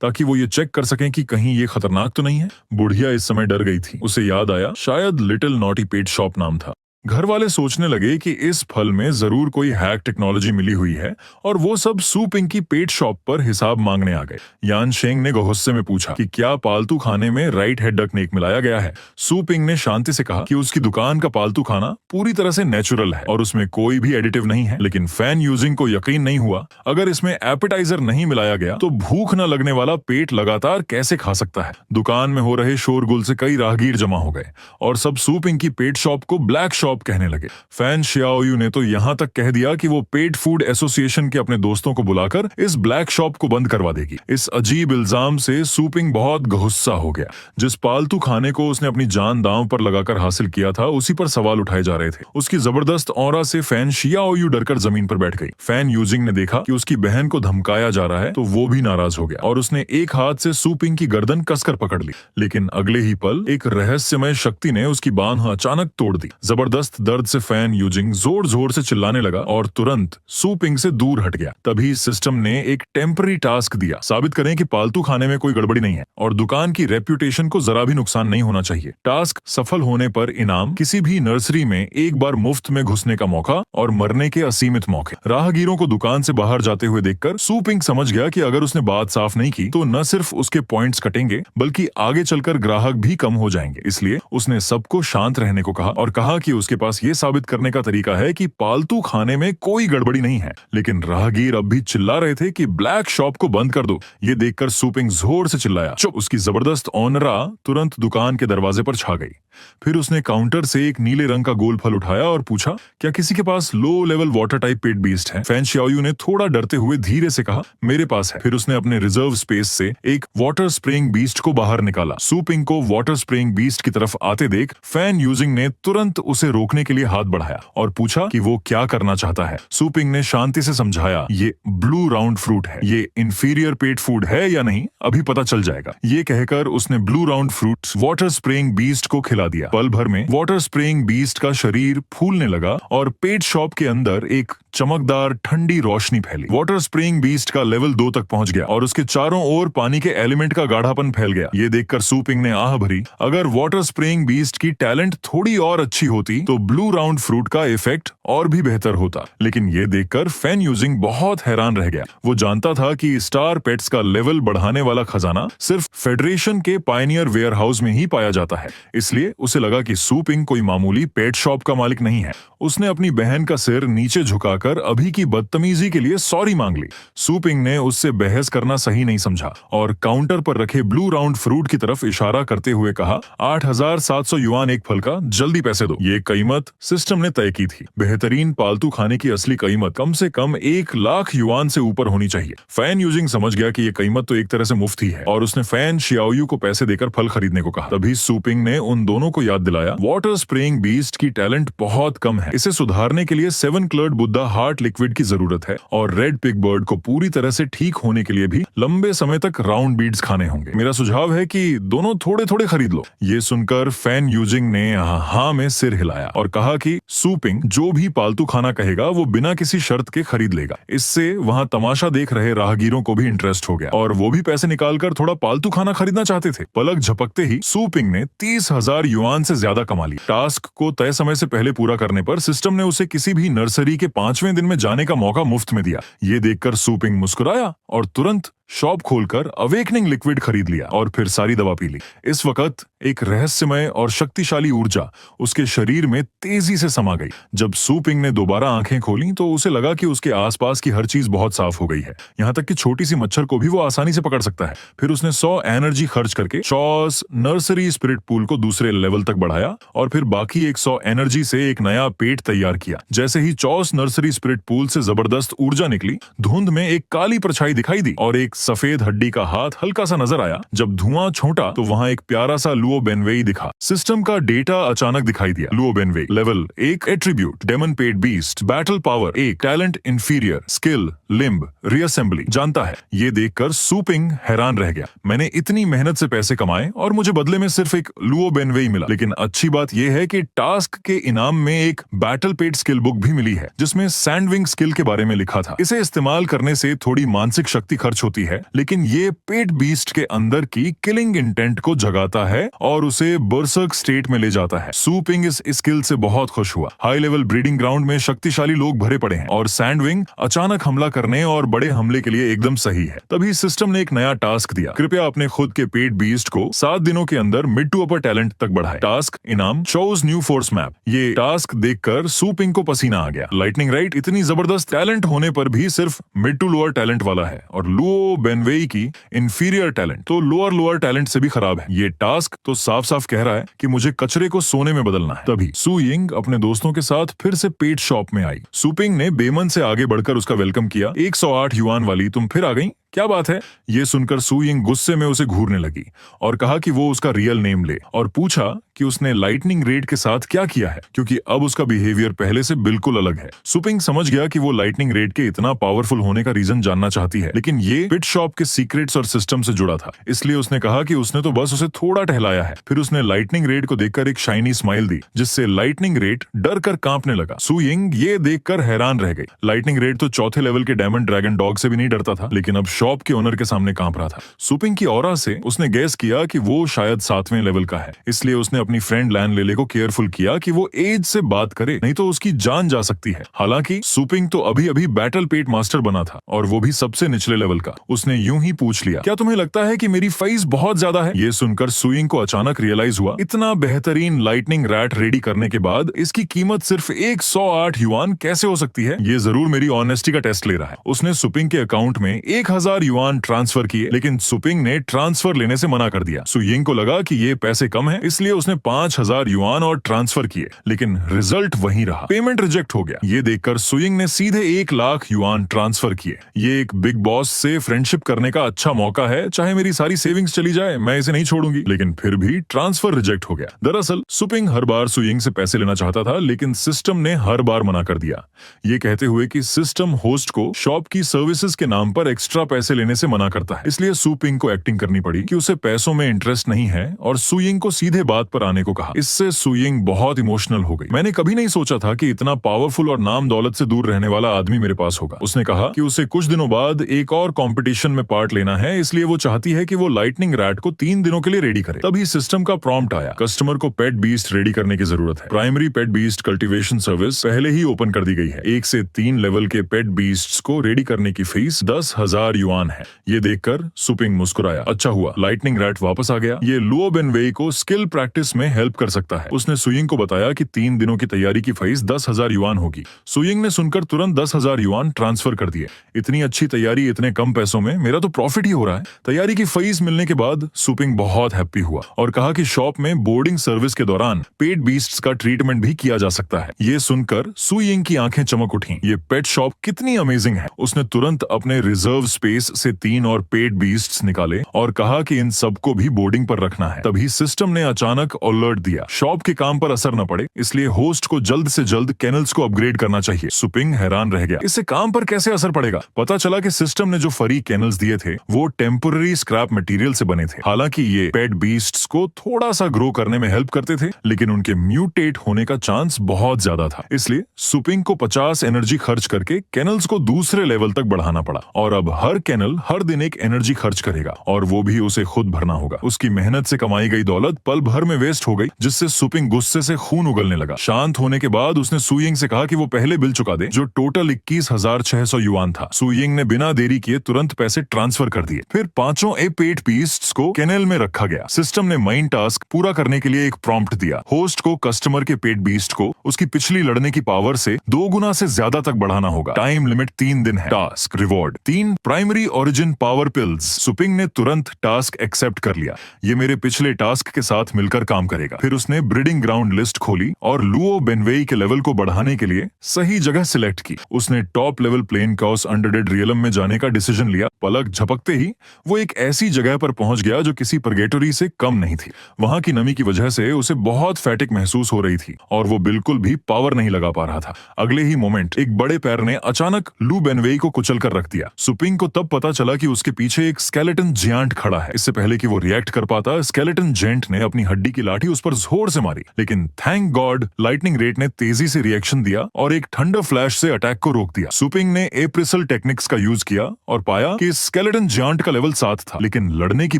ताकि वो ये चेक कर सकें कि कहीं ये खतरनाक तो नहीं है। बुढ़िया इस समय डर गई थी। उसे याद आया शायद लिटिल नॉटी पेट शॉप नाम था। घर वाले सोचने लगे कि इस फल में जरूर कोई हैक टेक्नोलॉजी मिली हुई है और वो सब सू पिंग की पेट शॉप पर हिसाब मांगने आ गए। यान शेंग ने गुस्से में पूछा कि क्या पालतू खाने में राइट हेड डक नेक मिलाया गया है। सू पिंग ने शांति से कहा कि उसकी दुकान का पालतू खाना पूरी तरह से नेचुरल है और उसमें कोई भी एडिटिव नहीं है। लेकिन फैन यूजिंग को यकीन नहीं हुआ, अगर इसमें एपेटाइजर नहीं मिलाया गया तो भूख न लगने वाला पेट लगातार कैसे खा सकता है। दुकान में हो रहे शोरगुल से कई राहगीर जमा हो गए और सब सू पिंग की पेट शॉप को ब्लैक शॉप कहने लगे। फैन शियाओयू ने तो यहाँ तक कह दिया कि वो पेट फूड एसोसिएशन के अपने दोस्तों को बुलाकर इस ब्लैक शॉप को बंद करवा देगी। इस अजीब इल्जाम से सू पिंग बहुत गुस्सा हो गया। जिस पालतू खाने को उसने अपनी जान दांव पर लगाकर हासिल किया था, उसी पर सवाल उठाए जा रहे थे। उसकी जबरदस्त ऑरा से फैन शियाओयू डरकर जमीन पर बैठ गई। फैन यूजिंग ने देखा कि उसकी बहन को धमकाया जा रहा है तो वो भी नाराज हो गया और उसने एक हाथ से सू पिंग की गर्दन कसकर पकड़ ली। लेकिन अगले ही पल एक रहस्यमय शक्ति ने उसकी बांह अचानक तोड़ दी। जबरदस्त दर्द से फैन यूजिंग जोर जोर से चिल्लाने लगा और तुरंत सू पिंग से दूर हट गया। तभी सिस्टम ने एक टेम्पररी टास्क दिया, साबित करें कि पालतू खाने में कोई गड़बड़ी नहीं है और दुकान की रेप्यूटेशन को जरा भी नुकसान नहीं होना चाहिए। टास्क सफल होने पर इनाम, किसी भी नर्सरी में एक बार मुफ्त में घुसने का मौका और मरने के असीमित मौके। राहगीरों को दुकान से बाहर जाते हुए देखकर सू पिंग समझ गया कि अगर उसने बात साफ नहीं की तो न सिर्फ उसके पॉइंट्स कटेंगे बल्कि आगे चलकर ग्राहक भी कम हो जाएंगे। इसलिए उसने सबको शांत रहने को कहा और कहा कि उसके पास ये साबित करने का तरीका है कि पालतू खाने में कोई गड़बड़ी नहीं है। लेकिन राहगीर अब भी चिल्ला रहे थे कि ब्लैक शॉप को बंद कर दो। ये देखकर सू पिंग जोर से चिल्लाया, चुप। उसकी जबरदस्त ऑनरा तुरंत दुकान के दरवाजे पर छा गई। फिर उसने काउंटर से एक नीले रंग का गोल फल उठाया और पूछा, क्या किसी के पास लो लेवल वाटर टाइप पेट बीस्ट है? फैन शियाओयू ने थोड़ा डरते हुए धीरे से कहा, मेरे पास है। फिर उसने अपने रिजर्व स्पेस से एक वाटर स्प्रेइंग बीस्ट को बाहर निकाला। सू पिंग को वाटर स्प्रेइंग बीस्ट की तरफ आते देख फैन यूजिंग ने तुरंत उसे रोकने के लिए हाथ बढ़ाया और पूछा कि वो क्या करना चाहता है। सू पिंग ने शांति से समझाया, ये ब्लू राउंड फ्रूट है, ये इंफीरियर पेट फूड है या नहीं अभी पता चल जाएगा। ये कहकर उसने blue round fruit water spraying beast को खिला दिया। पल भर में वाटर स्प्रेइंग बीस्ट का शरीर फूलने लगा और पेट शॉप के अंदर एक चमकदार ठंडी रोशनी फैली। वाटर स्प्रेइंग बीस्ट का लेवल 2 तक पहुंच गया और उसके चारों ओर पानी के एलिमेंट का गाढ़ापन फैल गया। ये देखकर सू पिंग ने आह भरी। अगर वाटर स्प्रेइंग बीस्ट की टैलेंट थोड़ी और अच्छी होती तो ब्लू राउंड फ्रूट का इफेक्ट और भी बेहतर होता। लेकिन ये देखकर फैन यूजिंग बहुत हैरान रह गया। वो जानता था कि स्टार पेट्स का लेवल बढ़ाने वाला खजाना सिर्फ फेडरेशन के पायनियर वेयर हाउस में ही पाया जाता है। इसलिए उसे लगा कि सू पिंग कोई मामूली पेट शॉप का मालिक नहीं है। उसने अपनी बहन का सिर नीचे झुकाकर अभी की बदतमीजी के लिए सॉरी मांग ली। सू पिंग ने उससे बहस करना सही नहीं समझा और काउंटर पर रखे ब्लू राउंड फ्रूट की तरफ इशारा करते हुए कहा, 8700 युआन एक फल का, जल्दी पैसे दो। ये कीमत सिस्टम ने तय की थी। बेहतरीन पालतू खाने की असली कीमत कम से कम 1 लाख युआन से ऊपर होनी चाहिए। फैन यूजिंग समझ गया कि ये कीमत तो एक तरह से मुफ्त ही है और उसने फैन शियाओयू को पैसे देकर फल खरीदने को कहा। तभी सू पिंग ने उन दोनों को याद दिलाया, वाटर स्प्रेइंग बीस्ट की टैलेंट बहुत कम है। इसे सुधारने के लिए 7 क्लर्ड बुद्धा हार्ट लिक्विड की जरूरत है और रेड पिग बर्ड को पूरी तरह से ठीक होने के लिए भी लंबे समय तक राउंड बीड्स खाने होंगे। मेरा सुझाव है कि दोनों थोड़े थोड़े खरीद लो। ये सुनकर फैन यूजिंग ने हाँ में सिर हिलाया और कहा कि सू पिंग जो भी पालतू खाना कहेगा वो बिना किसी शर्त के खरीद लेगा। इससे वहाँ तमाशा देख रहे राहगीरों को भी इंटरेस्ट हो गया और वो भी पैसे निकालकर थोड़ा पालतू खाना खरीदना चाहते थे। पलक झपकते ही सू पिंग ने 30,000 युआन से ज्यादा कमा ली। टास्क को तय समय से पहले पूरा करने पर सिस्टम ने उसे किसी भी नर्सरी के 5वें दिन में जाने का मौका मुफ्त में दिया। ये देखकर सू पिंग मुस्कुराया और तुरंत शॉप खोलकर अवेकनिंग लिक्विड खरीद लिया और फिर सारी दवा पी ली। इस वक्त एक रहस्यमय और शक्तिशाली ऊर्जा उसके शरीर में तेजी से समा गई। जब सू पिंग ने दोबारा आंखें खोली तो उसे लगा कि उसके आसपास की हर चीज बहुत साफ हो गई है, यहाँ तक कि छोटी सी मच्छर को भी वो आसानी से पकड़ सकता है। फिर उसने 100 एनर्जी खर्च करके चॉस नर्सरी स्पिरिट पूल को दूसरे लेवल तक बढ़ाया और फिर बाकी 100 एनर्जी से एक नया पेट तैयार किया। जैसे ही चॉस नर्सरी स्पिरिट पूल से जबरदस्त ऊर्जा निकली, धुंध में एक काली परछाई दिखाई दी और एक सफेद हड्डी का हाथ हल्का सा नजर आया। जब धुआं छोटा तो वहाँ एक प्यारा सा लुओ बेनवेई दिखा। सिस्टम का डेटा अचानक दिखाई दिया। Luo Benwei level 1 attribute demon pet beast, battle power 1, talent inferior, skill limb reassembly जानता है। ये देखकर सुपिंग हैरान रह गया। मैंने इतनी मेहनत से पैसे कमाए और मुझे बदले में सिर्फ एक लुओ बेनवेई मिला। लेकिन अच्छी बात यह है कि टास्क के इनाम में एक बैटल पेड स्किल बुक भी मिली है जिसमें सैंडविंग स्किल के बारे में लिखा था। इसे इस्तेमाल करने से थोड़ी मानसिक शक्ति खर्च होती है, लेकिन ये पेड बीस्ट के अंदर की किलिंग इंटेंट को जगाता है और उसे बर्सर्क स्टेट में ले जाता है। सुपिंग इस स्किल से बहुत खुश हुआ। हाई लेवल ब्रीडिंग ग्राउंड में शक्तिशाली लोग भरे पड़े हैं और सैंडविंग अचानक हमला करने और बड़े हमले के लिए एकदम सही है। तभी सिस्टम ने एक नया टास्क दिया। कृपया अपने खुद के पेड बीस्ट को 7 दिनों के अंदर मिड टू अपर टैलेंट तक बढ़ाए। टास्क इनाम चोज न्यू फोर्स मैप। ये टास्क देखकर सुपिंग को पसीना आ गया। लाइटनिंग राइट इतनी जबरदस्त टैलेंट होने पर भी सिर्फ मिड टू लोअर टैलेंट वाला है और लुओ बेनवेई की इंफीरियर टैलेंट तो लोअर टैलेंट से भी खराब है। ये टास्क तो साफ साफ कह रहा है कि मुझे कचरे को सोने में बदलना है। तभी सु यिंग अपने दोस्तों के साथ फिर से पेट शॉप में आई। सुपिंग ने बेमन से आगे बढ़कर उसका वेलकम किया। 108 युआन वाली, तुम फिर आ गई, क्या बात है? ये सुनकर सु यिंग गुस्से में उसे घूरने लगी और कहा कि वो उसका रियल नेम ले और पूछा कि उसने लाइटनिंग रेड के साथ क्या किया है, क्योंकि अब उसका बिहेवियर पहले से बिल्कुल अलग है। सुपिंग समझ गया कि वो लाइटनिंग रेड के इतना पावरफुल होने का रीजन जानना चाहती है, लेकिन ये पिट शॉप के सीक्रेट्स और सिस्टम से जुड़ा था। इसलिए उसने कहा कि उसने तो बस उसे थोड़ा टहलाया है। फिर उसने लाइटनिंग रेड को देखकर एक शाइनी स्माइल दी, जिससे लाइटनिंग रेड डर कर कांपने लगा। सु यिंग ये देखकर हैरान रह गई। लाइटनिंग रेड तो चौथे लेवल के डायमंड ड्रैगन डॉग से भी नहीं डरता था, लेकिन अब शॉप के ओनर के सामने कांप रहा था। सुपिंग की ऑरा से उसने गैस किया कि वो शायद 7वें लेवल का है, इसलिए उसने अपनी फ्रेंड लैन लेले को केयरफुल किया कि वो एज से बात करे, नहीं तो उसकी जान जा सकती है। हालांकि सुपिंग तो अभी अभी बैटल पेट मास्टर बना था और वो भी सबसे निचले लेवल का। उसने यूं ही पूछ लिया, क्या तुम्हें लगता है कि मेरी फीस बहुत ज्यादा है? ये सुनकर सु यिंग को अचानक रियलाइज हुआ, इतना बेहतरीन लाइटनिंग रैट रेडी करने के बाद इसकी कीमत सिर्फ 108 युआन कैसे हो सकती है? ये जरूर मेरी ऑनेस्टी का टेस्ट ले रहा है। उसने सुपिंग के अकाउंट में 1000 युआन ट्रांसफर किए, लेकिन सुपिंग ने ट्रांसफर लेने से मना कर दिया। सु यिंग को लगा कि ये पैसे कम है, इसलिए उसने 5000 युआन और ट्रांसफर किए, लेकिन रिजल्ट वही रहा, पेमेंट रिजेक्ट हो गया। ये देखकर सु यिंग ने सीधे 1 लाख युआन ट्रांसफर किए। ये एक बिग बॉस से फ्रेंडशिप करने का अच्छा मौका है, चाहे मेरी सारी सेविंग्स चली जाए, मैं इसे नहीं छोड़ूंगी। लेकिन फिर भी ट्रांसफर रिजेक्ट हो गया। दरअसल सुपिंग हर बार सु यिंग से पैसे लेना चाहता था, लेकिन सिस्टम ने हर बार मना कर दिया, ये कहते हुए कि सिस्टम होस्ट को शॉप की सर्विसेज के नाम पर एक्स्ट्रा पैसे लेने से मना करता है। इसलिए सु यिंग को एक्टिंग करनी पड़ी कि उसे पैसों में इंटरेस्ट नहीं है और सु यिंग को सीधे बात पर आने को कहा। इससे सु यिंग बहुत इमोशनल हो गई। मैंने कभी नहीं सोचा था कि इतना पावरफुल और नाम दौलत से दूर रहने वाला आदमी मेरे पास होगा। उसने कहा कि उसे कुछ दिनों बाद एक और कंपटीशन में पार्ट लेना है, इसलिए वो चाहती है कि वो लाइटनिंग रैट को 3 दिनों के लिए रेडी करे। तभी सिस्टम का प्रॉम्प्ट आया, कस्टमर को पेट बीस्ट रेडी करने की जरूरत है। प्राइमरी पेट बीस्ट कल्टीवेशन सर्विस पहले ही ओपन कर दी गई है। 1 से 3 लेवल के पेट बीस्ट्स को रेडी करने की फीस 10,000 युआन है। ये देखकर सुपिंग मुस्कुराया, अच्छा हुआ लाइटनिंग रैट वापस आ गया। ये लुओ बेनवेई को स्किल प्रैक्टिस में हेल्प कर सकता है। उसने सु यिंग को बताया कि 3 दिनों की तैयारी की फीस 10,000 युआन होगी। सु यिंग ने सुनकर तुरंत 10,000 युआन ट्रांसफर कर दिए। इतनी अच्छी तैयारी इतने कम पैसों में, मेरा तो प्रॉफिट ही हो रहा है। तैयारी की फीस मिलने के बाद सुपिंग बहुत हैप्पी हुआ और कहा कि शॉप में बोर्डिंग सर्विस के दौरान पेट बीस्ट्स का ट्रीटमेंट भी किया जा सकता है। ये सुनकर सु यिंग की आंखें चमक उठी, ये पेट शॉप कितनी अमेजिंग है। उसने तुरंत अपने रिजर्व स्पेस से 3 और पेट बीस्ट्स निकाले और कहा कि इन सबको भी बोर्डिंग पर रखना है। तभी सिस्टम ने अचानक अलर्ट दिया, शॉप के काम पर असर न पड़े, इसलिए होस्ट को जल्द से जल्द केनल्स को अपग्रेड करना चाहिए। सुपिंग हैरान रह गया, इससे काम पर कैसे असर पड़ेगा? पता चला कि सिस्टम ने जो फरी केनल्स दिए थे वो टेम्पोररी स्क्रैप मटेरियल से बने थे। हालांकि ये पेट बीस्ट्स को थोड़ा सा ग्रो करने में हेल्प करते थे, लेकिन उनके म्यूटेट होने का चांस बहुत ज्यादा था। इसलिए सुपिंग को 50 एनर्जी खर्च करके केनल्स को दूसरे लेवल तक बढ़ाना पड़ा और अब हर केनल हर दिन एक एनर्जी खर्च करेगा और वो भी उसे खुद भरना होगा। उसकी मेहनत से कमाई गई दौलत पल भर में वेस्ट हो गई, जिससे सुपिंग गुस्से से खून उगलने लगा। शांत होने के बाद उसने सु यिंग से कहा कि वो पहले बिल चुका दे, जो टोटल 21,600 युआन था। सु यिंग ने बिना देरी किए तुरंत पैसे ट्रांसफर कर दिए। फिर 5 पेट बीस्ट्स को केनल में रखा गया। सिस्टम ने माइन टास्क पूरा करने के लिए एक प्रॉम्प्ट दिया, होस्ट को कस्टमर के पेट बीस्ट को उसकी पिछली लड़ने की पावर से 2 गुना से ज्यादा तक बढ़ाना होगा। टाइम लिमिट 3 दिन है। Task reward 3 primary memory origin power pills. Su Ping ने तुरंत टास्क एक्सेप्ट कर लिया। ये मेरे पिछले टास्क के साथ मिलकर काम करेगा। फिर उसने ब्रीडिंग ग्राउंड लिस्ट खोली और लुओ बेनवेई के लेवल को बढ़ाने के लिए सही जगह सिलेक्ट की। उसने टॉप लेवल प्लेन कॉस अंडरडेड रियलम में जाने का डिसीजन लिया। पलक झपकते ही वो एक ऐसी जगह पर पहुंच गया जो किसी परगेटरी से कम नहीं थी। वहां की नमी की वजह से उसे बहुत फैटिक महसूस हो रही थी और वो बिल्कुल भी पावर नहीं लगा पा रहा था। अगले ही मोमेंट एक बड़े पैर ने अचानक लू बेनवेई को कुचल कर रख दिया। सुपिंग को तब पता चला कि उसके पीछे एक स्केलेटन जियांट खड़ा है। इससे पहले कि वो रिएक्ट कर पाता, स्केलेटन जेंट ने अपनी हड्डी की लाठी उस पर जोर से मारी, लेकिन थैंक गॉड लाइटनिंग रेट ने तेजी से रिएक्शन दिया और एक थंडर फ्लैश से अटैक को रोक दिया। सुपिंग ने एप्रिसल टेक्निक्स का यूज किया और पाया कि स्केलेटन जियांट का लेवल 7 था, लेकिन लड़ने की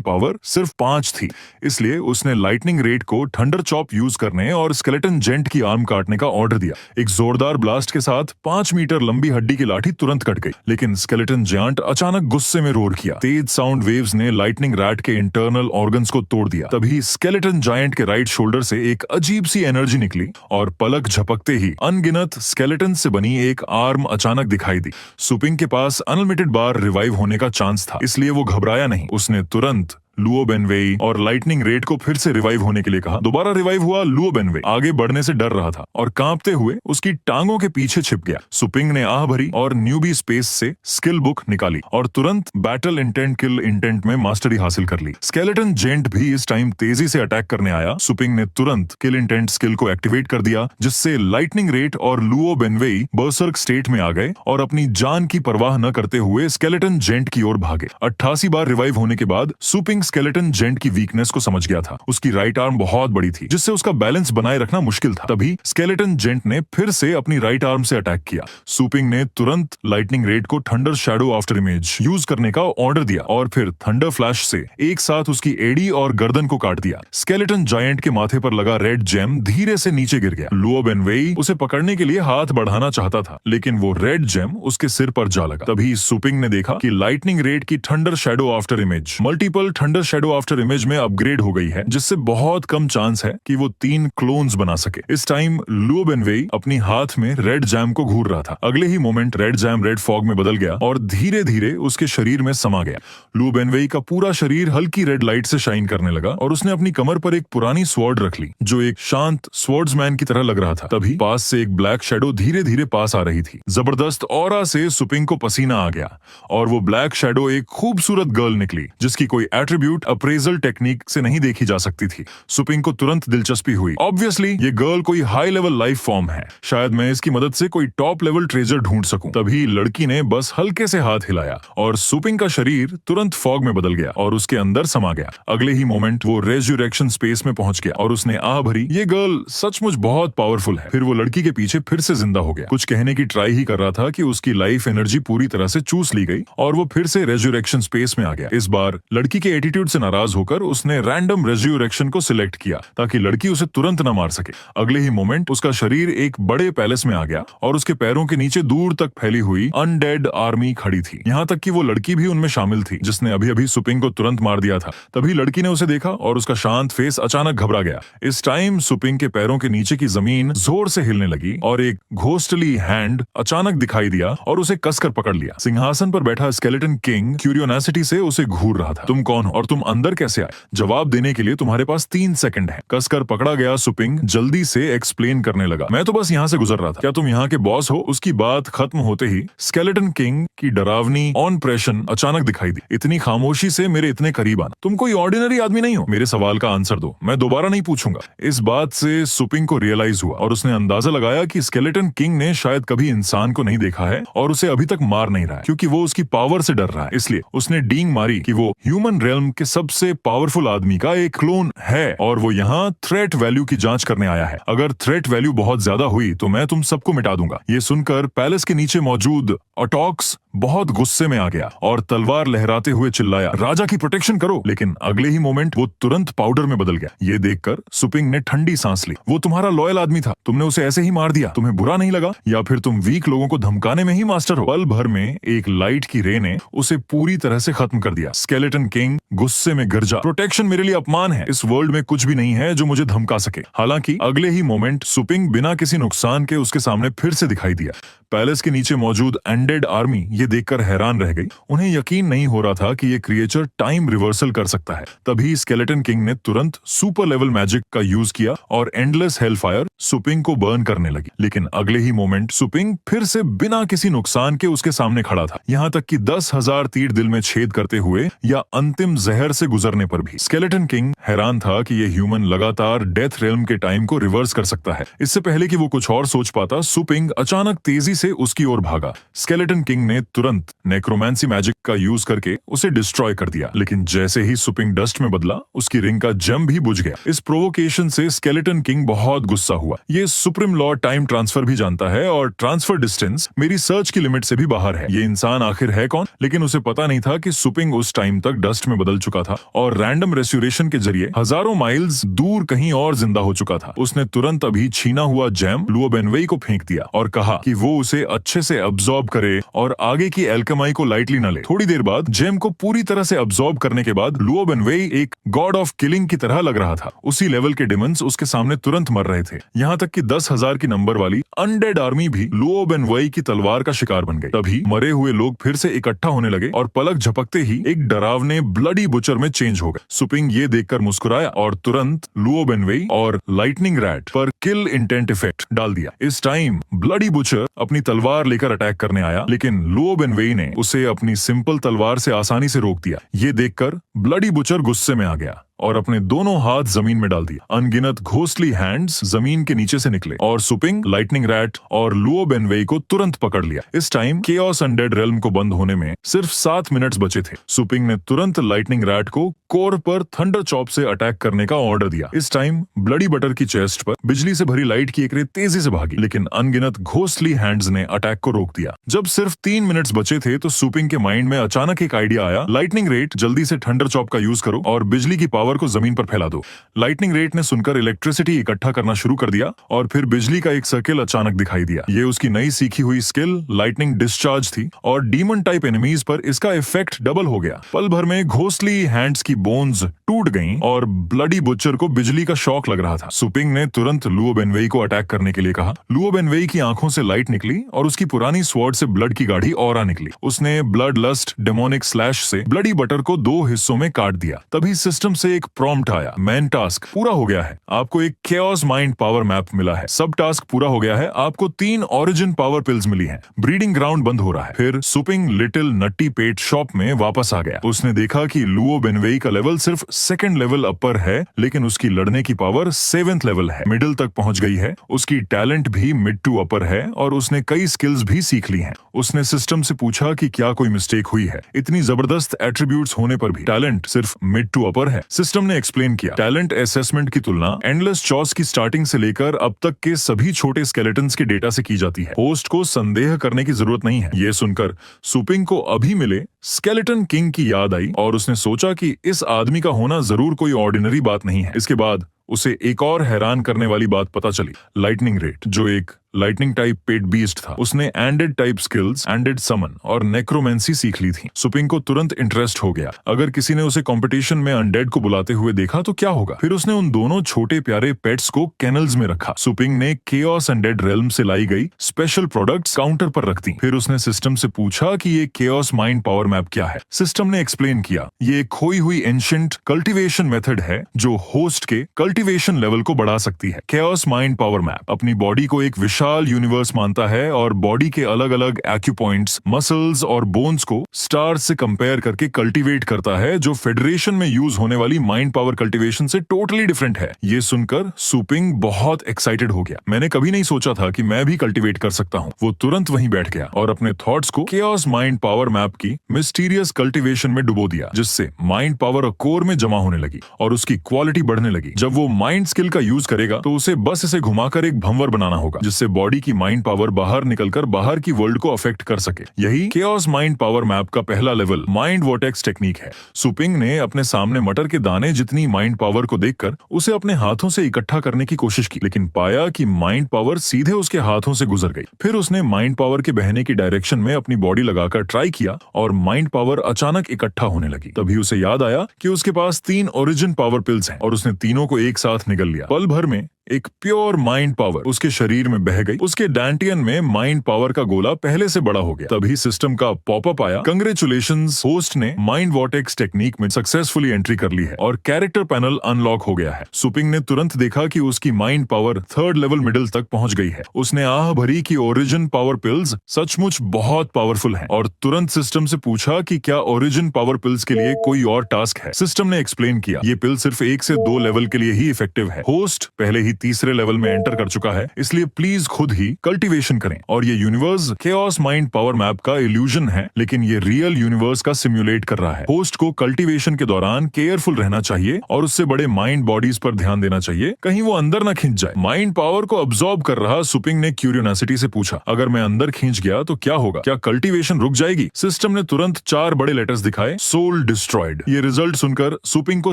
पावर सिर्फ 5 थी। इसलिए उसने लाइटनिंग रेट को थंडर चॉप यूज करने और स्केलेटन जेंट की आर्म काटने का ऑर्डर दिया। एक जोरदार ब्लास्ट के साथ 5 मीटर लंबी हड्डी की लाठी तुरंत कट गई, लेकिन स्केलेटन जियांट अचानक गुस्से में रोर किया। तेज साउंड वेव्स ने लाइटनिंग रैट के इंटरनल ऑर्गन्स को तोड़ दिया। तभी स्केलेटन जायंट के राइट शोल्डर से एक अजीब सी एनर्जी निकली और पलक झपकते ही अनगिनत स्केलेटन से बनी एक आर्म अचानक दिखाई दी। सुपिंग के पास अनलिमिटेड बार रिवाइव होने का चांस था, इसलिए वो घबराया नहीं। उसने तुरंत लुओ बेनवेई और लाइटनिंग रेट को फिर से रिवाइव होने के लिए कहा। दोबारा रिवाइव हुआ लुओ बेनवेई आगे बढ़ने से डर रहा था और कांपते हुए उसकी टांगों के पीछे छिप गया। सुपिंग ने आह भरी और न्यूबी स्पेस से स्किल बुक निकाली और तुरंत बैटल इंटेंट किल इंटेंट में मास्टरी हासिल कर ली। स्केलेटन जेंट भी इस टाइम तेजी से अटैक करने आया। सुपिंग ने तुरंत किल इंटेंट स्किल को एक्टिवेट कर दिया, जिससे लाइटनिंग रेट और लुओ बेनवेई बर्सर्क स्टेट में आ गए और अपनी जान की परवाह न करते हुए स्केलेटन जेंट की ओर भागे। 88 बार रिवाइव होने के बाद सुपिंग स्केलेटन जेंट की वीकनेस को समझ गया था। उसकी राइट आर्म बहुत बड़ी थी, जिससे उसका बैलेंस बनाए रखना मुश्किल था। तभी स्केलेटन जेंट ने फिर से अपनी राइट आर्म से अटैक किया। सुपिंग ने तुरंत लाइटनिंग रेट को thunder shadow after image use करने का ऑर्डर दिया और फिर थंडर फ्लैश से एक साथ उसकी एड़ी और गर्दन को काट दिया। स्केलेटन जायंट के माथे पर लगा रेड जेम धीरे से नीचे गिर गया। लुओ बेनवेई उसे पकड़ने के लिए हाथ बढ़ाना चाहता था, लेकिन वो रेड जेम उसके सिर पर जा लगा। तभी सुपिंग ने देखा कि लाइटनिंग रेट की thunder shadow after image multiple thunder shadow after image में अपग्रेड हो गई है, जिससे बहुत कम चांस है कि वो 3 क्लोन्स बना सके। इस टाइम लुओ बेनवेई अपनी हाथ में रेड जैम को घूर रहा था। अगले ही moment red gem red fog में बदल गया और धीरे धीरे उसके शरीर में समा गया। लुओ बेनवेई का पूरा शरीर हल्की रेड लाइट से शाइन करने लगा और उसने अपनी कमर पर एक पुरानी स्वॉर्ड रख ली, जो एक शांत स्वॉर्ड्समैन की तरह लग रहा था। तभी पास से एक ब्लैक शैडो धीरे धीरे पास आ रही थी। जबरदस्त ऑरा से सुपिंग को पसीना आ गया और वो ब्लैक शैडो एक खूबसूरत गर्ल निकली, जिसकी कोई एट्रीब्यूट अप्रेजल टेक्निक से नहीं देखी जा सकती थी। सुपिंग को तुरंत दिलचस्पी हुई। ऑब्वियसली ये गर्ल कोई हाई लेवल लाइफ फॉर्म है, शायद मैं इसकी मदद से कोई टॉप लेवल ट्रेजर ढूंढ सकूं। तभी लड़की ने बस हल्के से हाथ हिलाया और सुपिंग का शरीर तुरंत फॉग में बदल गया और उसके अंदर समा गया। अगले ही मोमेंट वो रेजरेक्शन स्पेस में पहुंच गया और उसने आह भरी, ये गर्ल सचमुच बहुत पावरफुल है। फिर वो लड़की के पीछे फिर से जिंदा हो गया। कुछ कहने की ट्राई ही कर रहा था कि उसकी लाइफ एनर्जी पूरी तरह से चूस ली गई और वो फिर से रेजरेक्शन स्पेस में आ गया। इस बार लड़की के एटीट्यूड से नाराज होकर उसने रैंडम रेजरेक्शन को सिलेक्ट किया ताकि लड़की उसे तुरंत न मार सके। अगले ही मोमेंट उसका शरीर एक बड़े पैलेस में आ गया और उसके पैरों के नीचे दूर तक फैली हुई अनडेड आर्मी खड़ी थी। यहाँ तक कि वो लड़की भी उनमें शामिल थी, जिसने अभी अभी सुपिंग को तुरंत मार दिया था। तभी लड़की ने उसे देखा और उसका शांत फेस अचानक घबरा गया। इस टाइम सुपिंग के पैरों के नीचे की जमीन जोर से हिलने लगी और एक घोस्टली हैंड अचानक दिखाई दिया और उसे कसकर पकड़ लिया। सिंहासन पर बैठा स्केलेटन किंग क्यूरियोसिटी से उसे घूर रहा था। तुम कौन हो और तुम अंदर कैसे आए? जवाब देने के लिए तुम्हारे पास 3 सेकंड है। कसकर पकड़ा गया सुपिंग जल्दी से एक्सप्लेन करने लगा, मैं तो बस यहाँ से गुजर रहा था। क्या तुम यहाँ के बॉस हो? उसकी बात खत्म होते ही स्केलेटन किंग की डरावनी ऑन प्रेशन अचानक दिखाई दी। इतनी खामोशी से मेरे इतने करीब आना, तुम कोई ऑर्डिनरी आदमी नहीं हो। मेरे सवाल का आंसर दो, मैं दोबारा नहीं पूछूंगा। इस बात से सुपिंग को रियलाइज हुआ और उसने अंदाजा लगाया कि स्केलेटन किंग ने शायद कभी इंसान को नहीं देखा है और उसे अभी तक मार नहीं रहा है, क्योंकि वो उसकी पावर से डर रहा है। इसलिए उसने डींग मारी कि वो ह्यूमन रेल्म के सबसे पावरफुल आदमी का एक क्लोन है और वो यहाँ थ्रेट वैल्यू की जांच करने आया है। अगर थ्रेट वैल्यू बहुत ज्यादा हुई तो मैं तुम सबको मिटा दूंगा। ये सुनकर पैलेस के नीचे मौजूद ऑटॉक्स बहुत गुस्से में आ गया और तलवार लहराते हुए चिल्लाया, राजा की प्रोटेक्शन करो। लेकिन अगले ही मोमेंट वो तुरंत पाउडर में बदल गया। ये देखकर सुपिंग ने ठंडी सांस ली। वो तुम्हारा लॉयल आदमी था, तुमने उसे ऐसे ही मार दिया। तुम्हें बुरा नहीं लगा या फिर तुम वीक लोगों को धमकाने में ही मास्टर हो? पल भर में एक लाइट की रे ने उसे पूरी तरह से खत्म कर दिया। स्केलेटन किंग गुस्से में गरजा, प्रोटेक्शन मेरे लिए अपमान है। इस वर्ल्ड में कुछ भी नहीं है जो मुझे धमका सके। हालांकि अगले ही मोमेंट सुपिंग बिना किसी नुकसान के उसके सामने फिर से दिखाई दिया। पैलेस के नीचे मौजूद अनडेड आर्मी ये देखकर हैरान रह गई। उन्हें यकीन नहीं हो रहा था कि ये क्रिएचर टाइम रिवर्सल कर सकता है। तभी स्केलेटन किंग ने तुरंत सुपर लेवल मैजिक का यूज किया और एंडलेस हेलफायर सुपिंग को बर्न करने लगी। लेकिन अगले ही मोमेंट सुपिंग फिर से बिना किसी नुकसान के उसके सामने खड़ा था, यहाँ तक कि 10,000 तीर दिल में छेद करते हुए या अंतिम जहर से गुजरने पर भी। स्केलेटन किंग हैरान था कि ये ह्यूमन लगातार डेथ रेल्म के टाइम को रिवर्स कर सकता है। इससे पहले कि वो कुछ और सोच पाता, सुपिंग अचानक तेजी से उसकी ओर भागा। स्केलेटन किंग ने तुरंत नेक्रोमेंसी मैजिक का यूज करके उसे डिस्ट्रॉय कर दिया। लेकिन जैसे ही सुपिंग डस्ट में बदला, उसकी रिंग का जम भी बुझ गया। इस प्रोवोकेशन से स्केलेटन किंग बहुत गुस्सा हुआ। ये सुप्रीम लॉर्ड टाइम ट्रांसफर भी जानता है और ट्रांसफर डिस्टेंस मेरी सर्च की लिमिट से भी बाहर है। ये इंसान आखिर है कौन? लेकिन उसे पता नहीं था कि सुपिंग उस टाइम तक डस्ट में बदल चुका था और रैंडम रेस्यूरेशन के जरिए हजारों माइल्स दूर कहीं और जिंदा हो चुका था। उसने तुरंत अभी छीना हुआ जैम लुओ बेनवेई को फेंक दिया और कहा कि वो उसे अच्छे से अब्सॉर्ब करे और आगे की एल्केमाई को लाइटली न ले। थोड़ी देर बाद जेम को पूरी तरह से अब्सॉर्ब करने के बाद लुओ बेनवेई एक गॉड ऑफ किलिंग की तरह लग रहा था। उसी लेवल के डिमंस उसके सामने तुरंत मर रहे थे, यहाँ तक कि 10,000 की नंबर वाली अनडेड आर्मी भी लुओ बेनवेई की तलवार का शिकार बन गई। तभी मरे हुए लोग फिर से इकट्ठा होने लगे और पलक झपकते ही एक डरावने ब्लडी बुचर में चेंज हो गए। सुपिंग ये देखकर मुस्कुराया और तुरंत लुओ बेनवेई और लाइटनिंग रैट पर किल इंटेंट इफेक्ट डाल दिया। इस टाइम ब्लडी बुचर अपनी तलवार लेकर अटैक करने आया, लेकिन लुओ बेनवेई ने उसे अपनी सिंपल तलवार से आसानी से रोक दिया। ये देखकर ब्लडी बुचर गुस्से में आ गया और अपने दोनों हाथ जमीन में डाल दिए। अनगिनत घोस्टली हैंड्स जमीन के नीचे से निकले और सुपिंग, लाइटनिंग रैट और लुओ बेनवेई को तुरंत पकड़ लिया। इस टाइम केओस अनडेड रेल्म को बंद होने में सिर्फ 7 मिनट्स बचे थे। सुपिंग ने तुरंत लाइटनिंग रैट को कोर पर थंडर चॉप से अटैक करने का ऑर्डर दिया। इस टाइम ब्लडी बटर की चेस्ट पर बिजली से भरी लाइट की एक रे तेजी से भागी, लेकिन अनगिनत घोस्टली हैंड्स ने अटैक को रोक दिया। जब सिर्फ 3 मिनट्स बचे थे तो सुपिंग के माइंड में अचानक एक आइडिया आया। लाइटनिंग रेट, जल्दी से थंडर चॉप का यूज करो और बिजली की पावर को जमीन पर फैला दो। लाइटनिंग रेट ने सुनकर इलेक्ट्रिसिटी इकट्ठा करना शुरू कर दिया और फिर बिजली का एक सर्किल अचानक दिखाई दिया। ये उसकी नई सीखी हुई स्किल लाइटनिंग डिस्चार्ज थी और डीमन टाइप एनिमीज पर इसका इफेक्ट डबल हो गया। पल भर में घोस्टली हैंड्स की बोन्स टूट गईं और ब्लडी बुचर को बिजली का शॉक लग रहा था। सुपिंग ने तुरंत लुओ बेनवेई को अटैक करने के लिए कहा। लुओ बेनवेई की आंखों से लाइट निकली और उसकी पुरानी स्वॉर्ड से ब्लड की गाढ़ी ऑरा निकली। उसने ब्लड लस्ट डेमोनिक स्लैश से ब्लडी बटर को 2 हिस्सों में काट दिया। तभी सिस्टम से एक प्रॉम्प्ट आया, मेन टास्क पूरा हो गया है, आपको एक केओस माइंड पावर मैप मिला है। सब टास्क पूरा हो गया है, आपको 3 ओरिजिन पावर पिल्स मिली हैं। ब्रीडिंग ग्राउंड बंद हो रहा है। फिर सुपिंग लिटिल नट्टी पेट शॉप में वापस आ गया। उसने देखा कि लुओ बेनवेई का लेवल सिर्फ 2nd लेवल अपर है, लेकिन उसकी लड़ने की पावर 7th लेवल है, मिडिल तक पहुंच गई है। उसकी टैलेंट भी मिड टू अपर है और उसने कई स्किल्स भी सीख ली हैं। उसने सिस्टम से पूछा कि क्या कोई मिस्टेक हुई है। इतनी जबरदस्त एट्रीब्यूट्स होने पर भी टैलेंट सिर्फ मिड टू अपर है। सिस्टम ने एक्सप्लेन किया, टैलेंट असेसमेंट की तुलना एंडलेस चॉस की स्टार्टिंग से लेकर अब तक के सभी छोटे स्केलेटन्स के डेटा से की जाती है। होस्ट को संदेह करने की जरूरत नहीं है। ये सुनकर सुपिंग को अभी मिले स्केलेटन किंग की याद आई और उसने सोचा कि इस आदमी का होना जरूर कोई ऑर्डिनरी बात नहीं है। इसके बाद उसे एक और हैरान करने वाली बात पता चली। लाइटनिंग रेट, जो एक लाइटनिंग टाइप पेट बीस्ट था, उसने एंडेड टाइप स्किल्स, एंडेड समन और नेक्रोमेंसी सीख ली थी। सुपिंग को तुरंत इंटरेस्ट हो गया। अगर किसी ने उसे कंपटीशन में अनडेड को बुलाते हुए देखा तो क्या होगा। फिर उसने उन दोनों छोटे प्यारे पेट्स को केनल्स में रखा। सुपिंग ने केओस अनडेड रेल्म से लाई गई स्पेशल प्रोडक्ट्स काउंटर पर रख दी। फिर उसने सिस्टम से पूछा कि ये केओस माइंड पावर मैप क्या है। सिस्टम ने एक्सप्लेन किया, ये एक खोई हुई एंशिएंट कल्टीवेशन मेथड है जो होस्ट के कल्टीवेशन लेवल को बढ़ा सकती है। केओस माइंड पावर मैप अपनी बॉडी को एक विशाल यूनिवर्स मानता है और बॉडी के अलग अलग एक्यूपॉइंट्स, मसल्स और बोन्स को स्टार्स से कंपेयर करके कल्टीवेट करता है, जो फेडरेशन में यूज होने वाली माइंड पावर कल्टीवेशन से टोटली डिफरेंट है। ये सुनकर सुपिंग बहुत एक्साइटेड हो गया। मैंने कभी नहीं सोचा था कि मैं भी कल्टीवेट कर सकता हूँ। वो तुरंत वहीं बैठ गया और अपने थॉट्स को केओस माइंड पावर मैप की मिस्टीरियस कल्टीवेशन में डुबो दिया, जिससे माइंड पावर कोर में जमा होने लगी और उसकी क्वालिटी बढ़ने लगी। जब वो माइंड स्किल का यूज करेगा तो उसे बस इसे घुमाकर एक भंवर बनाना होगा, जिससे बॉडी की माइंड पावर बाहर निकलकर बाहर की वर्ल्ड को अफेक्ट कर सके। यही केओस माइंड पावर मैप का पहला लेवल माइंड वोर्टेक्स टेक्निक है। सुपिंग ने अपने सामने मटर के दाने जितनी माइंड पावर को देखकर उसे अपने हाथों से इकट्ठा करने की कोशिश की, लेकिन पाया कि माइंड पावर सीधे उसके हाथों से गुजर गई। फिर उसने माइंड पावर के बहने की डायरेक्शन में अपनी बॉडी लगाकर ट्राई किया और माइंड पावर अचानक इकट्ठा होने लगी। तभी उसे याद आया कि उसके पास 3 ओरिजिन पावर पिल्स हैं और उसने तीनों को एक साथ निगल लिया। पल भर में एक प्योर माइंड पावर उसके शरीर में बह गई। उसके डैंटियन में माइंड पावर का गोला पहले से बड़ा हो गया। तभी सिस्टम का पॉपअप आया, कंग्रेचुलेशंस, होस्ट ने माइंड वॉर्टेक्स टेक्निक में सक्सेसफुली एंट्री कर ली है और कैरेक्टर पैनल अनलॉक हो गया है। सुपिंग ने तुरंत देखा कि उसकी mind power 3rd level middle तक पहुंच गई है। उसने आह भरी कि ओरिजिन पावर पिल्स सचमुच बहुत पावरफुल हैं और तुरंत सिस्टम से पूछा कि क्या ओरिजिन पावर पिल्स के लिए कोई और टास्क है। सिस्टम ने एक्सप्लेन किया, ये पिल सिर्फ 1 से 2 लेवल के लिए ही इफेक्टिव है। होस्ट पहले ही 3रे लेवल में एंटर कर चुका है, इसलिए प्लीज खुद ही कल्टीवेशन करें। और ये universe chaos mind power map का इल्यूजन है, लेकिन ये रियल यूनिवर्स का सिम्युलेट कर रहा है। होस्ट को कल्टीवेशन के दौरान केयरफुल रहना चाहिए और उससे बड़े माइंड बॉडीज पर ध्यान देना चाहिए, कहीं वो अंदर न खिंच जाए। माइंड पावर को अब्सॉर्ब कर रहा सुपिंग ने क्यूरियोसिटी से पूछा, अगर मैं अंदर खींच गया तो क्या होगा? क्या कल्टीवेशन रुक जाएगी? सिस्टम ने तुरंत 4 बड़े लेटर्स दिखाए, सोल डिस्ट्रॉयड। ये रिजल्ट सुनकर सुपिंग को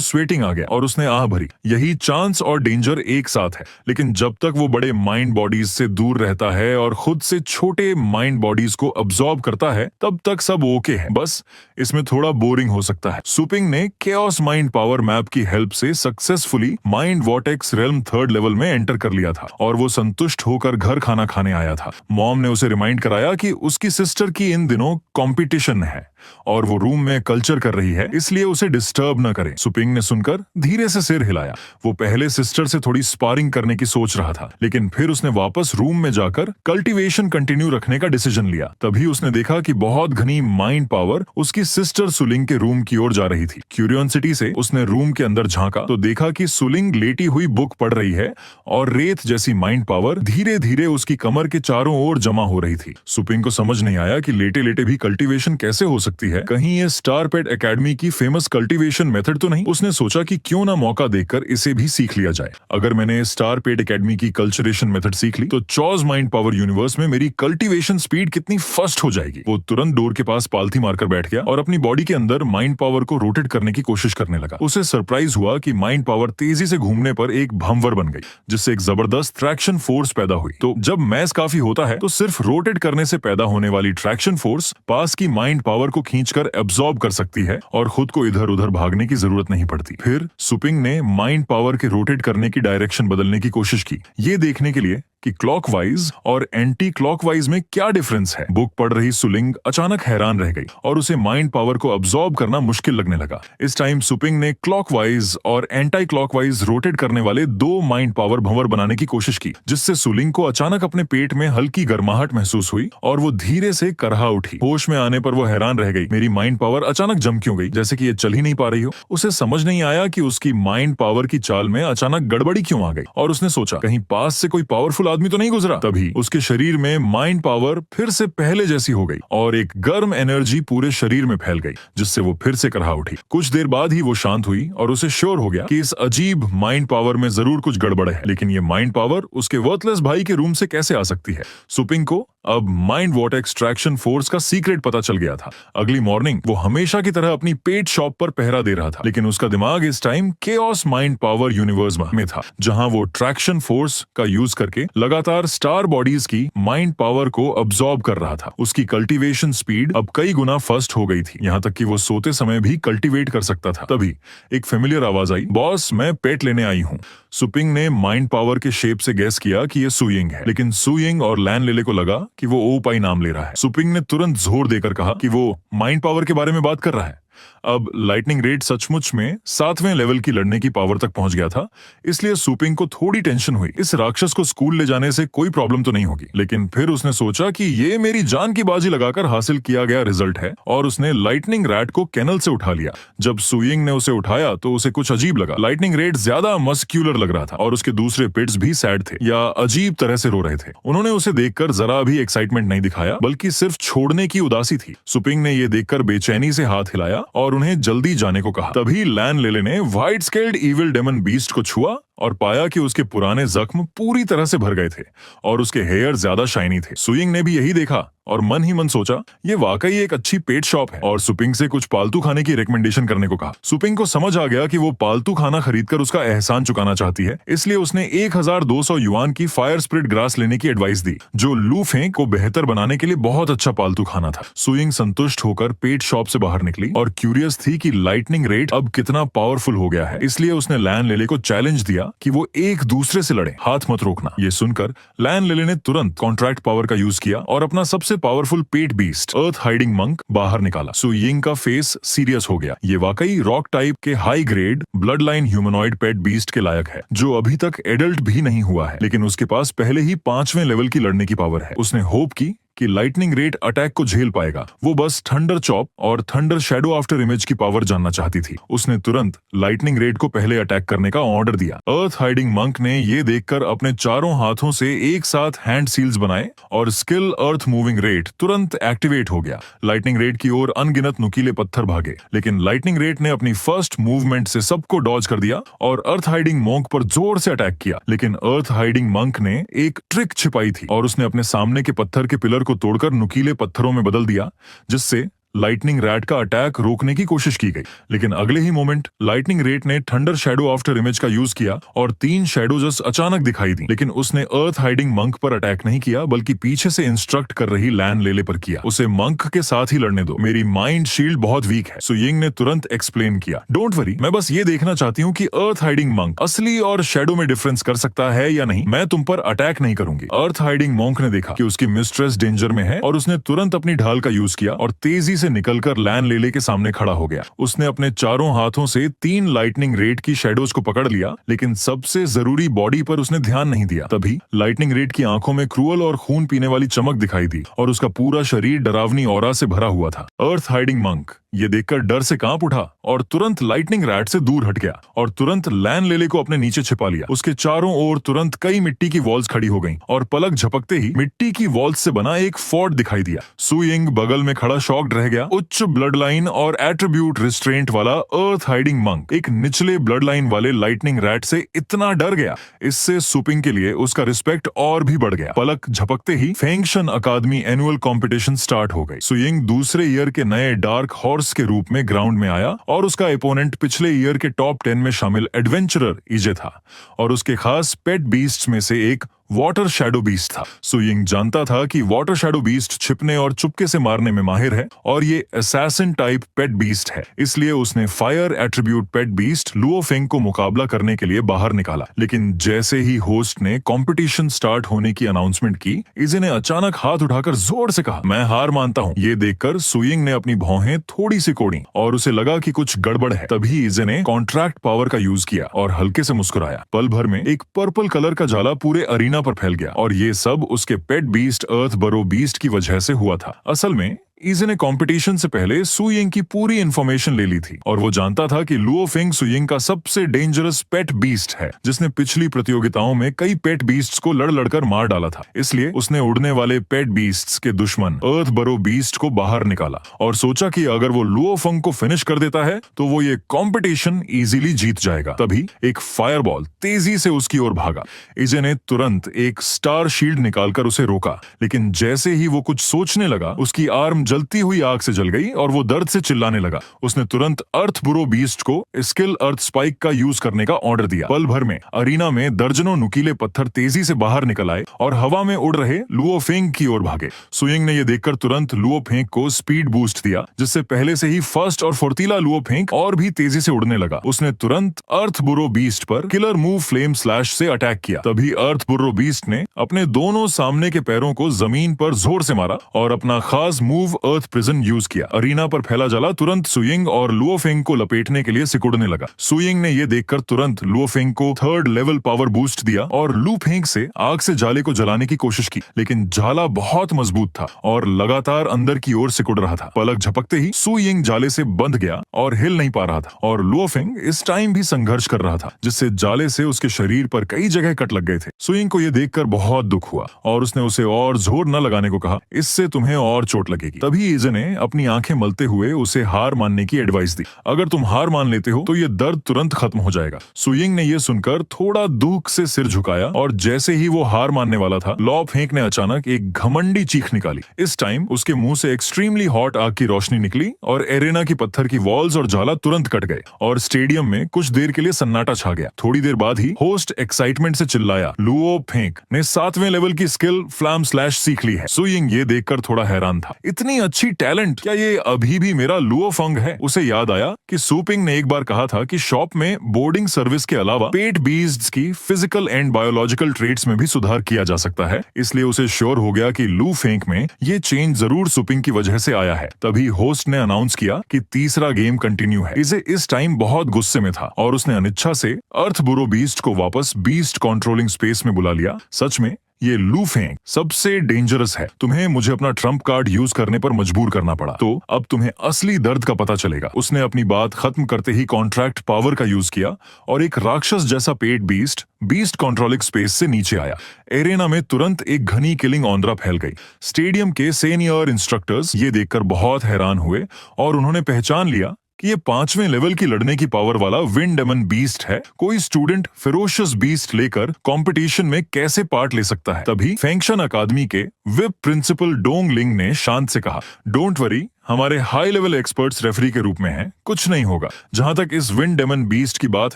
स्वेटिंग आ गया और उसने आह भरी। यही चांस और डेंजर एक साथ है, लेकिन जब तक वो बड़े माइंड बॉडीज से दूर रहता है और खुद से छोटे माइंड बॉडीज को अब्सॉर्ब करता है, तब तक सब ओके है। बस इसमें थोड़ा बोरिंग हो सकता है। सुपिंग ने केओस माइंड पावर मैप की हेल्प से successfully mind vortex realm 3rd level में एंटर कर लिया था और वो संतुष्ट होकर घर खाना खाने आया था। मॉम ने उसे रिमाइंड कराया कि उसकी सिस्टर की इन दिनों कंपटीशन है और वो रूम में कल्चर कर रही है, इसलिए उसे डिस्टर्ब न करें। सुपिंग ने सुनकर धीरे से सिर हिलाया। वो पहले सिस्टर से थोड़ी स्पारिंग करने की सोच रहा था, लेकिन फिर उसने वापस रूम में जाकर कल्टीवेशन कंटिन्यू रखने का डिसीजन लिया। तभी उसने देखा कि बहुत घनी माइंड पावर उसकी सिस्टर सुलिंग के रूम की ओर जा रही थी। क्यूरियोसिटी से उसने रूम के अंदर झांका तो देखा कि सुलिंग लेटी हुई बुक पढ़ रही है और रेत जैसी माइंड पावर धीरे धीरे उसकी कमर के चारों ओर जमा हो रही थी। सुपिंग को समझ नहीं आया कि लेटे लेटे भी कल्टीवेशन कैसे हो सकती है, कहीं ये स्टार पेट एकेडमी की फेमस कल्टीवेशन मेथड तो नहीं। उसने सोचा कि क्यों ना मौका देखकर इसे भी सीख लिया जाए। अगर मैंने स्टार पेट एकेडमी की कल्चरेशन मेथड सीख ली तो चॉज माइंड पावर यूनिवर्स में मेरी कल्टीवेशन स्पीड कितनी फास्ट हो जाएगी। वो तुरंत डोर के पास पालथी मारकर बैठ गया और अपनी बॉडी के अंदर माइंड पावर को रोटेट करने की कोशिश करने लगा। उसे सरप्राइज हुआ कि माइंड पावर तेजी से घूमने पर एक भंवर बन गई, जिससे एक जबरदस्त ट्रैक्शन फोर्स पैदा हुई। तो जब मैस काफी होता है तो सिर्फ रोटेट करने से पैदा होने वाली ट्रैक्शन फोर्स पास की माइंड पावर को खींचकर एब्सॉर्ब कर सकती है और खुद को इधर उधर भागने की जरूरत नहीं पड़ती। फिर सुपिंग ने माइंड पावर के रोटेट करने की डायरेक्शन बदलने की कोशिश की, ये देखने के लिए कि क्लॉकवाइज और एंटी क्लॉकवाइज में क्या डिफरेंस है। बुक पढ़ रही सुलिंग अचानक हैरान रह गई और उसे माइंड पावर को अब्सॉर्ब करना मुश्किल लगने लगा। इस टाइम सुपिंग ने क्लॉकवाइज और एंटी क्लॉकवाइज रोटेट करने वाले 2 माइंड पावर भंवर बनाने की कोशिश की, जिससे सुलिंग को अचानक अपने पेट में हल्की गर्माहट महसूस हुई और वो धीरे से करहा उठी। होश में आने पर वो हैरान रह गई, मेरी माइंड पावर अचानक जम क्यों गई, जैसे कि ये चल ही नहीं पा रही हो। उसे समझ नहीं आया कि उसकी माइंड पावर की चाल में अचानक गड़बड़ी क्यों आ गई और उसने सोचा कहीं पास से कोई पावरफुल आदमी तो नहीं गुजरा। तभी उसके शरीर में माइंड पावर फिर से पहले जैसी हो गई और एक गर्म एनर्जी पूरे शरीर में फैल गई, जिससे वो फिर से करहा उठी। कुछ देर बाद ही वो शांत हुई और उसे श्योर हो गया कि इस अजीब माइंड पावर में जरूर कुछ गड़बड़ है, लेकिन ये माइंड पावर उसके वर्थलेस भाई के रूम से कैसे आ सकती है। सुपिंग को अब माइंड वॉर्टेक्स ट्रैक्शन फोर्स का सीक्रेट पता चल गया था। अगली मॉर्निंग वो हमेशा की तरह अपनी पेट शॉप पर पहरा दे रहा था, लेकिन उसका दिमाग इस time chaos mind power universe में था, जहां वो ट्रैक्शन फोर्स का यूज करके लगातार स्टार बॉडीज की माइंड पावर को अब्सॉर्ब कर रहा था। उसकी कल्टीवेशन स्पीड अब कई गुना फास्ट हो गई थी, यहाँ तक कि वो सोते समय भी कल्टीवेट कर सकता था। तभी एक फेमिलियर आवाज आई, बॉस मैं पेट लेने आई हूँ। सुपिंग ने माइंड पावर के शेप से गैस किया कि ये सुयिंग है, लेकिन सुयिंग और लैन लेले को लगा कि वो ओपाई नाम ले रहा है। सुपिंग ने तुरंत जोर देकर कहा कि वो माइंड पावर के बारे में बात कर रहा है। अब लाइटनिंग रेट सचमुच में 7वें लेवल की लड़ने की पावर तक पहुंच गया था, इसलिए सुपिंग को थोड़ी टेंशन हुई। इस राक्षस को स्कूल ले जाने से कोई प्रॉब्लम तो नहीं होगी, लेकिन फिर उसने सोचा कि ये मेरी जान की बाजी लगाकर हासिल किया गया रिजल्ट है और उसने लाइटनिंग रैट को कैनल से उठा लिया। जब सुइंग ने उसे उठाया तो उसे कुछ अजीब लगा। लाइटनिंग रेट ज्यादा मस्क्यूलर लग रहा था और उसके दूसरे पिट्स भी सैड थे या अजीब तरह से रो रहे थे। उन्होंने उसे देखकर जरा भी एक्साइटमेंट नहीं दिखाया, बल्कि सिर्फ छोड़ने की उदासी थी। सुपिंग ने ये देखकर बेचैनी से हाथ हिलाया और उन्हें जल्दी जाने को कहा। तभी लैन लेले ने white scaled evil demon beast को छुआ और पाया कि उसके पुराने जख्म पूरी तरह से भर गए थे और उसके हेयर ज्यादा शाइनी थे। सुइंग ने भी यही देखा और मन ही मन सोचा ये वाकई एक अच्छी पेट शॉप है और सुपिंग से कुछ पालतू खाने की रिकमेंडेशन करने को कहा। सुपिंग को समझ आ गया कि वो पालतू खाना खरीदकर उसका एहसान चुकाना चाहती है, इसलिए उसने 1200 युआन की फायर स्प्रिट ग्रास लेने की एडवाइस दी, जो लू फेंक को बेहतर बनाने के लिए बहुत अच्छा पालतू खाना था। सुइंग संतुष्ट होकर पेट शॉप से बाहर निकली और क्यूरियस थी कि लाइटनिंग रेट अब कितना पावरफुल हो गया है, इसलिए उसने लैन लेले को चैलेंज दिया कि वो एक दूसरे से लड़े, हाथ मत रोकना। ये सुनकर लैन लेले ने तुरंत कॉन्ट्रैक्ट पावर का यूज किया और अपना सबसे पावरफुल पेट बीस्ट अर्थ हाइडिंग मंक बाहर निकाला। सु यिंग का फेस सीरियस हो गया। ये वाकई रॉक टाइप के high grade bloodline humanoid pet beast के लायक है, जो अभी तक एडल्ट भी नहीं हुआ है, लेकिन उसके पास पहले ही 5वें लेवल की लड़ने की पावर है। उसने होप की कि लाइटनिंग रेट अटैक को झेल पाएगा। वो बस थंडर चॉप और थंडर शैडो आफ्टर इमेज की पावर जानना चाहती थी। उसने तुरंत लाइटनिंग रेट को पहले अटैक करने का ऑर्डर दिया। अर्थ हाइडिंग मंक ने ये देखकर अपने चारों हाथों से एक साथ हैंड सील्स बनाए और स्किल अर्थ मूविंग रेट तुरंत एक्टिवेट हो गया। लाइटनिंग रेट की ओर अनगिनत नुकीले पत्थर भागे, लेकिन लाइटनिंग रेट ने अपनी फर्स्ट मूवमेंट से सबको डॉज कर दिया और अर्थ हाइडिंग मंक पर जोर से अटैक किया। लेकिन अर्थ हाइडिंग मंक ने एक ट्रिक छिपाई थी और उसने अपने सामने के पत्थर के पिलर को तोड़कर नुकीले पत्थरों में बदल दिया, जिससे लाइटनिंग रैट का अटैक रोकने की कोशिश की गई। लेकिन अगले ही मोमेंट लाइटनिंग रेट ने थंडर शैडो आफ्टर इमेज का यूज किया और 3 शैडो जस्ट अचानक दिखाई दी। लेकिन उसने अर्थ हाइडिंग मंक पर अटैक नहीं किया, बल्कि पीछे से इंस्ट्रक्ट कर रही लैन लेले पर किया। उसे मंक के साथ ही लड़ने दो, मेरी माइंड शील्ड बहुत वीक है। सु यिंग ने तुरंत एक्सप्लेन किया, डोंट वरी, मैं बस ये देखना चाहती हूँ कि अर्थ हाइडिंग मंक असली और शैडो में डिफरेंस कर सकता है या नहीं। मैं तुम पर अटैक नहीं करूंगी। अर्थ हाइडिंग मंक ने देखा कि उसकी मिस्ट्रेस डेंजर में है और उसने तुरंत अपनी ढाल का यूज किया और तेजी से निकलकर लैन लेले के सामने खड़ा हो गया। उसने अपने चारों हाथों से 3 लाइटनिंग रेट की शैडोज को पकड़ लिया, लेकिन सबसे जरूरी बॉडी पर उसने ध्यान नहीं दिया। तभी लाइटनिंग रेट की आंखों में क्रूअल और खून पीने वाली चमक दिखाई दी और उसका पूरा शरीर डरावनी ऑरा से भरा हुआ था। अर्थ हाइडिंग मंक ये देखकर डर से कांप उठा और तुरंत लाइटनिंग रैट से दूर हट गया और तुरंत लैन लेले को अपने नीचे छिपा लिया। उसके चारों ओर तुरंत कई मिट्टी की वॉल्स खड़ी हो गईं और पलक झपकते ही मिट्टी की वॉल्स से बना एक फोर्ट दिखाई दिया। सु यिंग बगल में खड़ा शॉक्ड रह गया। उच्च ब्लड लाइन और एट्रीब्यूट रिस्ट्रेंट वाला अर्थ हाइडिंग मंक एक निचले ब्लड लाइन वाले लाइटनिंग रैट से इतना डर गया, इससे सुपिंग के लिए उसका रिस्पेक्ट और भी बढ़ गया। पलक झपकते ही फेंगशन अकादमी एनुअल कॉम्पिटिशन स्टार्ट हो गई। सु यिंग दूसरे ईयर के नए डार्क हॉर्स के रूप में ग्राउंड में आया और उसका अपोनेंट पिछले ईयर के टॉप 10 में शामिल एडवेंचरर इजे था और उसके खास पेट बीस्ट्स में से एक वाटर शैडो बीस्ट था। सु यिंग जानता था कि वाटर शैडो बीस्ट छिपने और चुपके से मारने में माहिर है और ये असैसिन टाइप पेट बीस्ट है, इसलिए उसने फायर एट्रीब्यूट पेट बीस्ट लुओ फेंग को मुकाबला करने के लिए बाहर निकाला। लेकिन जैसे ही होस्ट ने कंपटीशन स्टार्ट होने की अनाउंसमेंट की, इजे ने अचानक हाथ उठाकर जोर से कहा, मैं हार मानता हूँ। ये देखकर सु यिंग ने अपनी भौहें थोड़ी सी कोड़ी और उसे लगा कि कुछ गड़बड़ है। तभी इजे ने कॉन्ट्रैक्ट पावर का यूज किया और हल्के से मुस्कुराया। पल भर में एक पर्पल कलर का जाला पूरे अरीना पर फैल गया और ये सब उसके पेट बीस्ट अर्थ बरो बीस्ट की वजह से हुआ था। असल में इजे ने कंपटीशन से पहले सु यिंग की पूरी इंफॉर्मेशन ले ली थी और वो जानता था कि लुओ फेंग सु यिंग का सबसे डेंजरस पेट बीस्ट है, जिसने पिछली प्रतियोगिताओं में कई पेट बीस्ट्स को लड़ लड़कर मार डाला था। इसलिए उसने उड़ने वाले पेट बीस्ट्स के दुश्मन अर्थ बरो बीस्ट को बाहर निकाला और सोचा कि अगर वो लुओ फेंग को फिनिश कर देता है तो वो ये कंपटीशन इजीली जीत जाएगा। तभी एक फायरबॉल तेजी से उसकी ओर भागा। इजे ने तुरंत एक स्टार शील्ड निकालकर उसे रोका, लेकिन जैसे ही वो कुछ सोचने लगा, उसकी आर्म जलती हुई आग से जल गई और वो दर्द से चिल्लाने लगा। उसने तुरंत अर्थ बुरो बीस्ट को स्किल अर्थ स्पाइक का यूज करने का ऑर्डर दिया। पल भर में अरीना में दर्जनों नुकीले पत्थर तेजी से बाहर निकल आए और हवा में उड़ रहे लुओ फेंग की ओर भागे। सु यिंग ने यह देखकर तुरंत लुओ फेंग को स्पीड बूस्ट दिया, जिससे पहले से ही फर्स्ट और फुर्तीला लुओ फेंग और भी तेजी से उड़ने लगा। उसने तुरंत अर्थ बुरो बीस्ट पर किलर मूव फ्लेम स्लैश से अटैक किया। तभी अर्थ बुरो बीस्ट ने अपने दोनों सामने के पैरों को जमीन पर जोर से मारा और अपना खास मूव अर्थ प्रिजन यूज किया। अरीना पर फैला जाला तुरंत सु यिंग और लुओ फेंग को लपेटने के लिए सिकुड़ने लगा। सु यिंग ने यह देखकर तुरंत लुओ फेंग को 3rd लेवल पावर बूस्ट दिया और लू फेंग से आग से जाले को जलाने की कोशिश की, लेकिन जाला बहुत मजबूत था और लगातार अंदर की ओर सिकुड़ रहा था। पलक झपकते ही सु यिंग जाले से बंध गया और हिल नहीं पा रहा था और लुओ फेंग इस टाइम भी संघर्ष कर रहा था, जिससे जाले से उसके शरीर पर कई जगह कट लग गए थे। सु यिंग को यह देखकर बहुत दुख हुआ और उसने उसे और जोर न लगाने को कहा, इससे तुम्हें और चोट लगेगी। तभी इजे ने अपनी आंखें मलते हुए उसे हार मानने की एडवाइस दी। अगर तुम हार मान लेते हो तो ये दर्द तुरंत खत्म हो जाएगा। सु यिंग ने यह सुनकर थोड़ा दुख से सिर झुकाया और जैसे ही वो हार मानने वाला था, लॉ फेंक ने अचानक एक घमंडी चीख निकाली। इस टाइम उसके मुंह से एक्सट्रीमली हॉट आग की रोशनी निकली और एरेना की पत्थर की वॉल्स और जाला तुरंत कट गए और स्टेडियम में कुछ देर के लिए सन्नाटा छा गया। थोड़ी देर बाद ही होस्ट एक्साइटमेंट से चिल्लाया, लुओ फेंक ने 7वें लेवल की स्किल फ्लैम स्लैश सीख ली है। सु यिंग ये देखकर थोड़ा हैरान था। इतनी अच्छी टैलेंट, क्या ये अभी भी मेरा लुओफंग है? उसे याद आया कि सूपिंग ने एक बार कहा था कि शॉप में बोर्डिंग सर्विस के अलावा पेट बीस्ट्स की फिजिकल एंड बायोलॉजिकल ट्रेट्स में भी सुधार किया जा सकता है। इसलिए उसे श्योर हो गया कि लू फेंक में ये चेंज जरूर सूपिंग की वजह से आया है। तभी होस्ट ने अनाउंस किया कि तीसरा गेम कंटिन्यू है। इसे इस टाइम बहुत गुस्से में था और उसने अनिच्छा से अर्थ बुरो बीस्ट को वापस बीस्ट कंट्रोलिंग स्पेस में बुला लिया। सच में ये लू फेंग सबसे डेंजरस है। तुम्हें मुझे अपना ट्रम्प कार्ड यूज करने पर मजबूर करना पड़ा, तो अब तुम्हें असली दर्द का पता चलेगा। उसने अपनी बात खत्म करते ही कॉन्ट्रैक्ट पावर का यूज किया और एक राक्षस जैसा पेट बीस्ट कंट्रोलिंग स्पेस से नीचे आया। एरेना में तुरंत एक घनी किलिंग औंदरा फैल गई। स्टेडियम के सीनियर इंस्ट्रक्टर्स ये देखकर बहुत हैरान हुए और उन्होंने पहचान लिया कि ये 5वें लेवल की लड़ने की पावर वाला विंड डेमन बीस्ट है। कोई स्टूडेंट फेरोशियस बीस्ट लेकर कंपटीशन में कैसे पार्ट ले सकता है? तभी फेंक्शन अकादमी के विप प्रिंसिपल डोंग लिंग ने शांत से कहा, डोंट वरी, हमारे हाई लेवल एक्सपर्ट्स रेफरी के रूप में हैं, कुछ नहीं होगा। जहां तक इस विंड डेमन बीस्ट की बात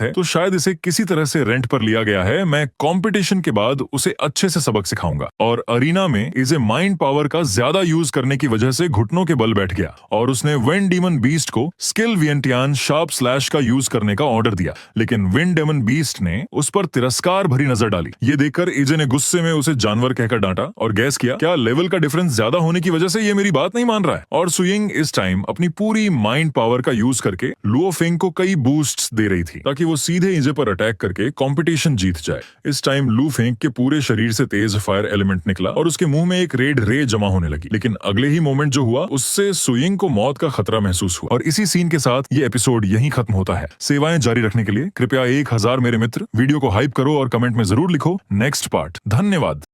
है, तो शायद इसे किसी तरह से रेंट पर लिया गया है। मैं कंपटीशन के बाद उसे अच्छे से सबक सिखाऊंगा। और अरीना में इसे माइंड पावर का ज्यादा यूज करने की वजह से घुटनों के बल बैठ गया और उसने विंड डेमन बीस्ट को स्किल वियंटियान शार्प स्लैश का यूज करने का ऑर्डर दिया। लेकिन विंड डेमन बीस्ट ने उस पर तिरस्कार भरी नजर डाली। ये देखकर एजे ने गुस्से में उसे जानवर कहकर डांटा और गैस किया, क्या लेवल का डिफरेंस ज्यादा होने की वजह से ये मेरी बात नहीं मान रहा है? और सुइंग इस टाइम अपनी पूरी माइंड पावर का यूज करके लुओफेंग को कई बूस्ट्स दे रही थी ताकि वो सीधे इजे पर अटैक करके कंपटीशन जीत जाए। इस टाइम लुओफेंग के पूरे शरीर से तेज फायर एलिमेंट निकला और उसके मुंह में एक रेड रे जमा होने लगी। लेकिन अगले ही मोमेंट जो हुआ उससे सुइंग को मौत का खतरा महसूस हुआ। और इसी सीन के साथ ये एपिसोड यहीं खत्म होता है। सेवाएं जारी रखने के लिए कृपया 1000 मेरे मित्र वीडियो को हाइप करो और कमेंट में जरूर लिखो नेक्स्ट पार्ट। धन्यवाद।